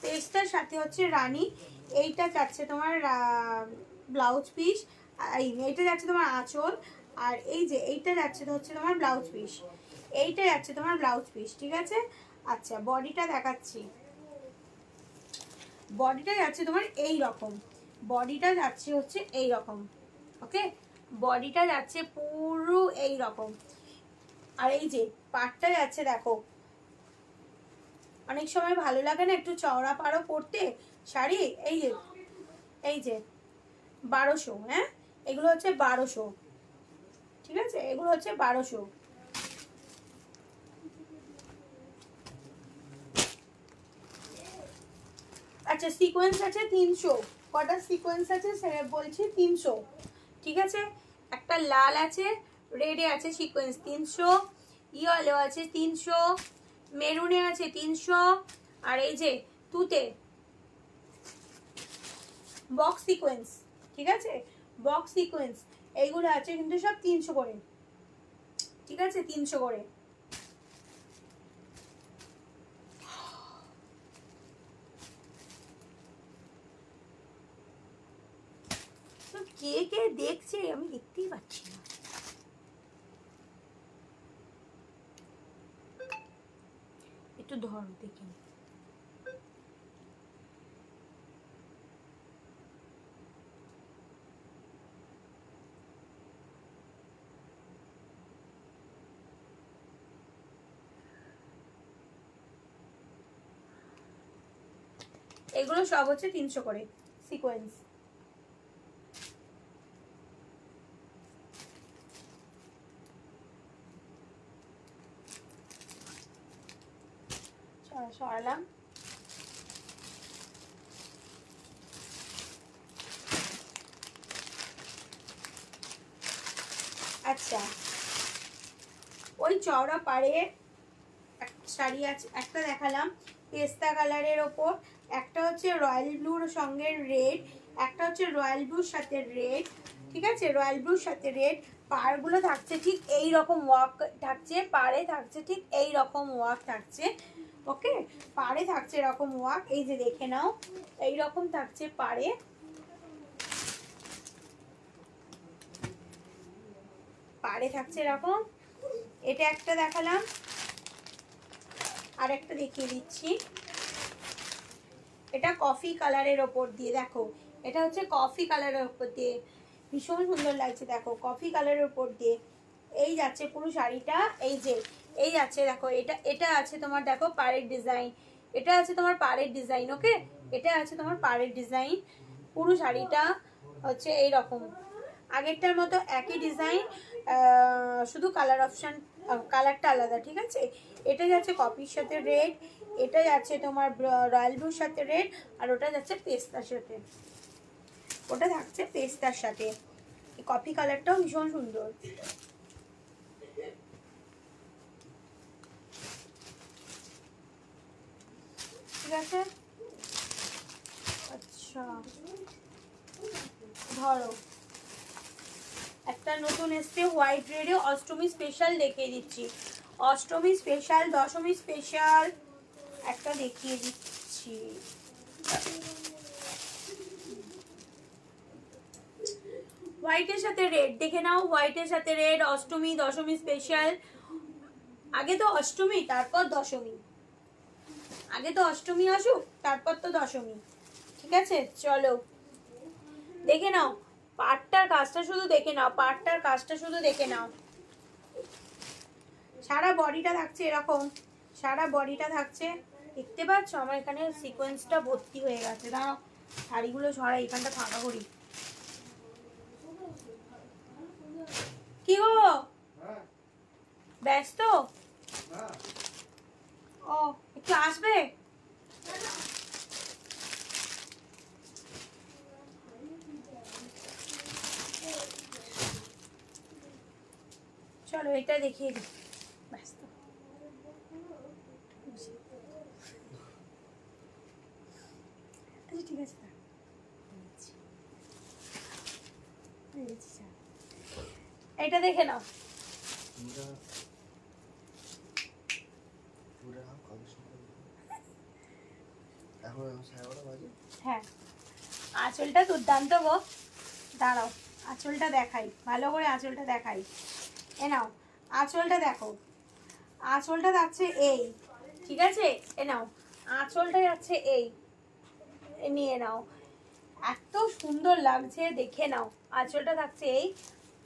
পেস্তার সাথে হচ্ছে রানী, এইটা যাচ্ছে তোমার ব্লাউজ পিস, এইটা যাচ্ছে তোমার আঁচল, আর এই যে এইটা যাচ্ছে হচ্ছে তোমার ব্লাউজ পিস, এইটা যাচ্ছে তোমার ব্লাউজ পিস, ঠিক আছে, আচ্ছা বডিটা দেখাচ্ছি, বডিটা যাচ্ছে তোমার এই রকম, বডিটা যাচ্ছে হচ্ছে এই রকম, ওকে, বডিটা যাচ্ছে পুরো এই রকম, আর এই যে পাটটা যাচ্ছে দেখো, অনেক সময় ভালো লাগে না একটু চওড়া পাড়ো পরতে শাড়ি, এই যে 1200, হ্যাঁ এগুলো হচ্ছে 1200, ঠিক আছে, এগুলো হচ্ছে 1200। আচ্ছা সিকোয়েন্স আছে 300, কটা সিকোয়েন্স আছে সেটা বলছি 300, ঠিক আছে। একটা লাল আছে, রেডে আছে সিকোয়েন্স 300, ইয়েলো আছে 300, মেরুনে আছে 300, আর এই যে তুতে বক্স সিকোয়েন্স, ঠিক আছে, বক্স সিকোয়েন্স এইগুলো আছে কিন্তু সব 300 করে, ঠিক আছে, 300 করে। কে কে দেখছে আমি দেখতেই পাচ্ছি না। একটু ধরো দেখে নি। এগুলো সব হচ্ছে 300 করে সিকোয়েন্স। সরালাম। আচ্ছা ওই চওড়া পাড়ে শাড়ি আছে একটা দেখালাম পেস্তা কালারের ওপর, একটা হচ্ছে রয়্যাল ব্লুর সঙ্গে রেড, একটা হচ্ছে রয়্যাল ব্লুর সাথে রেড, ঠিক আছে, রয়্যাল ব্লুর সাথে রেড। পাড়গুলো থাকছে ঠিক এই রকম ওয়ার্ক থাকছে, পাড়ে থাকছে ঠিক এই রকম ওয়ার্ক থাকছে, ওকে, পাড়ে থাকছে এরকম ওয়ার্ক, এই যে দেখে নাও এই রকম থাকছে পাড়ে, পাড়ে থাকছে এরকম। এটা একটা দেখালাম, আর একটা দেখিয়ে দিচ্ছি, এটা কফি কালারের ওপর দিয়ে, দেখো এটা হচ্ছে কফি কালারের ওপর দিয়ে, ভীষণ সুন্দর লাগছে, দেখো কফি কালারের ওপর দিয়ে এই যাচ্ছে পুরো শাড়িটা, এই যে এই যাচ্ছে, দেখো এটা এটা আছে তোমার, দেখো পাড়ের ডিজাইন, এটা আছে তোমার পাড়ের ডিজাইন, ওকে, এটা আছে তোমার পাড়ের ডিজাইন, পুরো শাড়িটা হচ্ছে এই রকম, আগেরটার মতো একই ডিজাইন, শুধু কালার অপশান কালারটা আলাদা, ঠিক আছে। এটা যাচ্ছে কপির সাথে রেড, এটা যাচ্ছে তোমার রয়্যাল ব্লুর সাথে রেড, আর ওটা যাচ্ছে পেস্তার সাথে, ওটা থাকছে পেস্তার সাথে। কফি কালারটাও ভীষণ সুন্দর, ঠিক আছে। আচ্ছা ধরো একটা নতুন এসছে হোয়াইট রেডে, অষ্টমী স্পেশাল দেখিয়ে দিচ্ছি, অষ্টমী স্পেশাল, দশমী স্পেশাল একটা দেখিয়ে দিচ্ছি, হোয়াইটের সাথে রেড দেখে নাও, হোয়াইটের সাথে রেড, অষ্টমী দশমী স্পেশাল, আগে তো অষ্টমী তারপর দশমী, আগে তো অষ্টমী আসুক তারপর তো দশমী, ঠিক আছে। চলো দেখে নাও পাটটার কাজটা শুধু দেখে নাও, পাটটার কাজটা শুধু দেখে নাও, সারা বডিটা থাকছে এরকম, সারা বডিটা থাকছে, দেখতে পাচ্ছ আমার এখানে সিকোয়েন্সটা ভর্তি হয়ে গেছে, দাঁড়াও শাড়িগুলো ছড়া এখানটা ফাঁকা করি। কি গো ব্যস্ত? ও একটু আসবে, চলো এটা দেখিয়ে দিই, ব্যস্ত আচ্ছা ঠিক আছে, এটা দেখে নাও, হ্যাঁ আঁচলটা দুর্দান্ত গো, দাঁড়াও আঁচলটা দেখাই ভালো করে, আঁচলটা দেখাই, এ নাও আঁচলটা দেখো, আঁচলটা যাচ্ছে এই, ঠিক আছে, এ নাও আঁচলটা যাচ্ছে এই, নিয়ে নাও, এত সুন্দর লাগছে দেখে নাও, আঁচলটা থাকছে এই,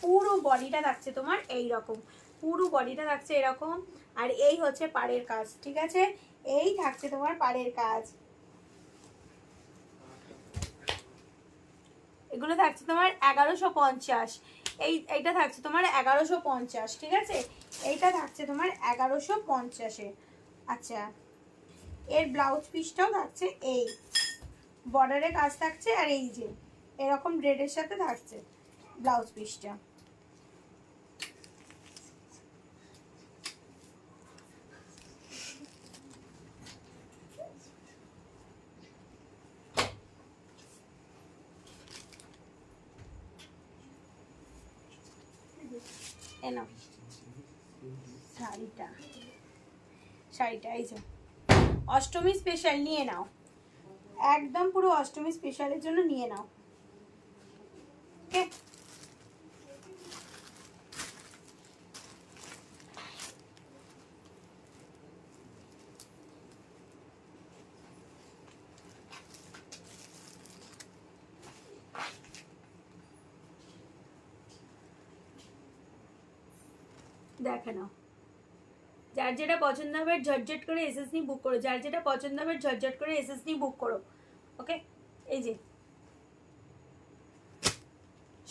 পুরো বডিটা থাকছে তোমার এই রকম, পুরো বডিটা থাকছে এরকম, আর এই হচ্ছে পাড়ের কাজ, ঠিক আছে, এই থাকছে তোমার পাড়ের কাজ, এগুলো থাকছে তোমার 1150, এইটা থাকছে তোমার 1150, ঠিক আছে? এইটা থাকছে তোমার 1150-এ। আচ্ছা, এর ব্লাউজ পিসটাও থাকছে, এই বর্ডারের কাজ থাকছে, আর এই যে এরকম ড্রেডের সাথে থাকছে ব্লাউজ পিসটা। এনো শাড়িটা, শাড়িটা এই যে অষ্টমী স্পেশাল, নিয়ে নাও, একদম পুরো অষ্টমী স্পেশালের জন্য নিয়ে নাও। ওকে, দেখে নাও, যার যেটা পছন্দ হবে ঝটঝট করে এসএস নিয়ে বুক করো, যার যেটা পছন্দ হবে ঝটঝট করে এসএস নিয়ে বুক করো। ওকে, এই যে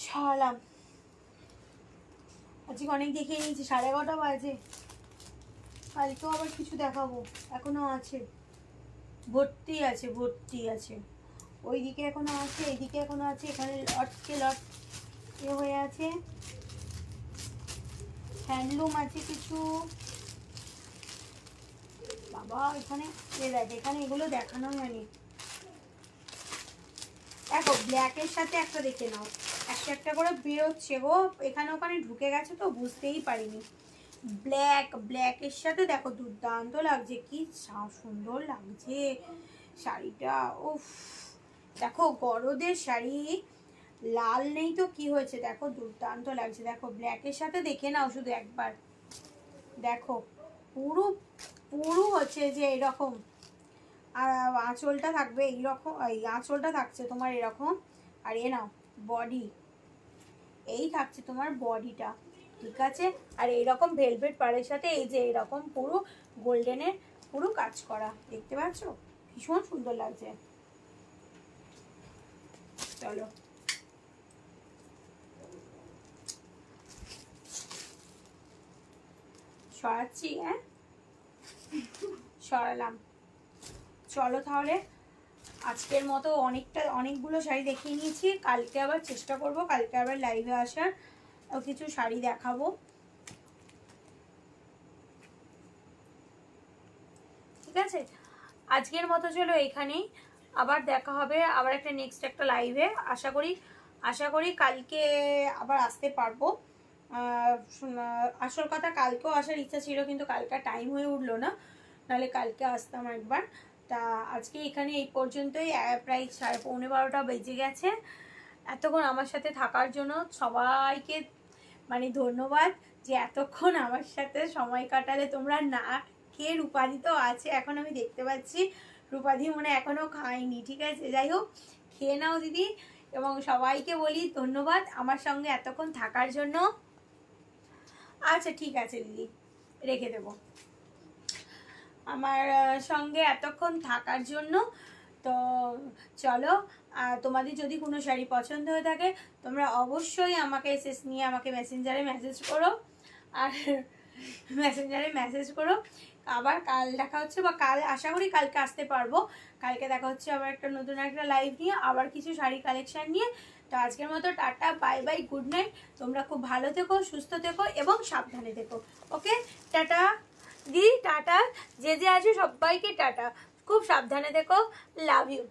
সরালাম, আজকে অনেক দেখিয়ে নিয়েছি, 11:30 বাজে, কালকেও আবার কিছু দেখাবো, এখনো আছে, ভর্তি আছে, ভর্তি আছে, ওইদিকে এখনো আছে, এইদিকে এখনো আছে, এখানে লটকে লট হয়ে আছে, হ্যান্ডলুম আছে কিছু, বাবা এখানে দেখ, এখানে এগুলো দেখানো হয়নি। দেখো ব্ল্যাকের সাথে একটা দেখে নাও, একটা একটা করে বেরোচ্ছে গো, এখানে ওখানে ঢুকে গেছে তো বুঝতেই পারিনি। ব্ল্যাকের সাথে দেখো দুর্দান্ত লাগছে, কি সুন্দর লাগছে শাড়িটা। উফ, দেখো গরদের শাড়ি, লাল নেই তো কি হয়েছে, দেখো দুর্দান্ত লাগছে। দেখো ব্ল্যাকের সাথে দেখে নাও শুধু একবার, দেখো পুরো পুরো হচ্ছে যে এরকম, আর আঁচলটা থাকবে এইরকম, এই আঁচলটা থাকছে তোমার এরকম, আর এ নাও বডি, এই থাকছে তোমার বডিটা, ঠিক আছে? আর এইরকম ভেলভেট পাড়ের সাথে এই যে এরকম পুরো গোল্ডেনের পুরো কাজ করা, দেখতে পাচ্ছ? ভীষণ সুন্দর লাগছে। চলো সরাচ্ছি, হ্যাঁ সরালাম। চলো তাহলে আজকের মতো অনেকগুলো শাড়ি দেখিয়ে নিয়েছি, কালকে আবার চেষ্টা করব, কালকে আবার লাইভে আসার, কিছু শাড়ি দেখাবো, ঠিক আছে? আজকের মতো চলো এখানেই, আবার দেখা হবে আবার একটা নেক্সট একটা লাইভে, আশা করি কালকে আবার আসতে পারবো। আসল কথা কালকেও আসার ইচ্ছা ছিল, কিন্তু কালকে টাইম হয়ে উঠলো না, নাহলে কালকে আসতাম একবার। তা আজকে এখানে এই পর্যন্তই, প্রায় 11:30 বেজে গেছে। এতক্ষণ আমার সাথে থাকার জন্য সবাইকে মানে ধন্যবাদ, যে এতক্ষণ আমার সাথে সময় কাটালে তোমরা। না খেয়ে রূপাদি তো আছে এখন, আমি দেখতে পাচ্ছি রূপাদি মনে এখনো খায়নি, ঠিক আছে? যাই হোক, খেয়ে নাও দিদি, এবং সবাইকে বলি ধন্যবাদ আমার সঙ্গে এতক্ষণ থাকার জন্য। আচ্ছা ঠিক আছে দিদি, রেখে দেবো, আমার সঙ্গে এতক্ষণ থাকার জন্য। তো চলো, তোমাদের যদি কোনো শাড়ি পছন্দ হয়ে থাকে তোমরা অবশ্যই আমাকে এসএস নিয়ে আমাকে মেসেঞ্জারে মেসেজ করো, আর মেসেঞ্জারে মেসেজ করো। আবার কাল দেখা হচ্ছে, বা কাল আশা করি কালকে আসতে পারবো, কালকে দেখা হচ্ছে আবার একটা নতুন একটা লাইভ নিয়ে, আবার কিছু শাড়ি কালেকশন নিয়ে। তো আজকের মতো tata, bye bye, good night, তোমরা খুব ভালো থেকো, সুস্থ থেকো এবং সাবধানে থেকো। ওকে, টাটা দিদি, টাটা, যে যে আছে সবাইকে টাটা, খুব সাবধানে থেকো, লাভ ইউ।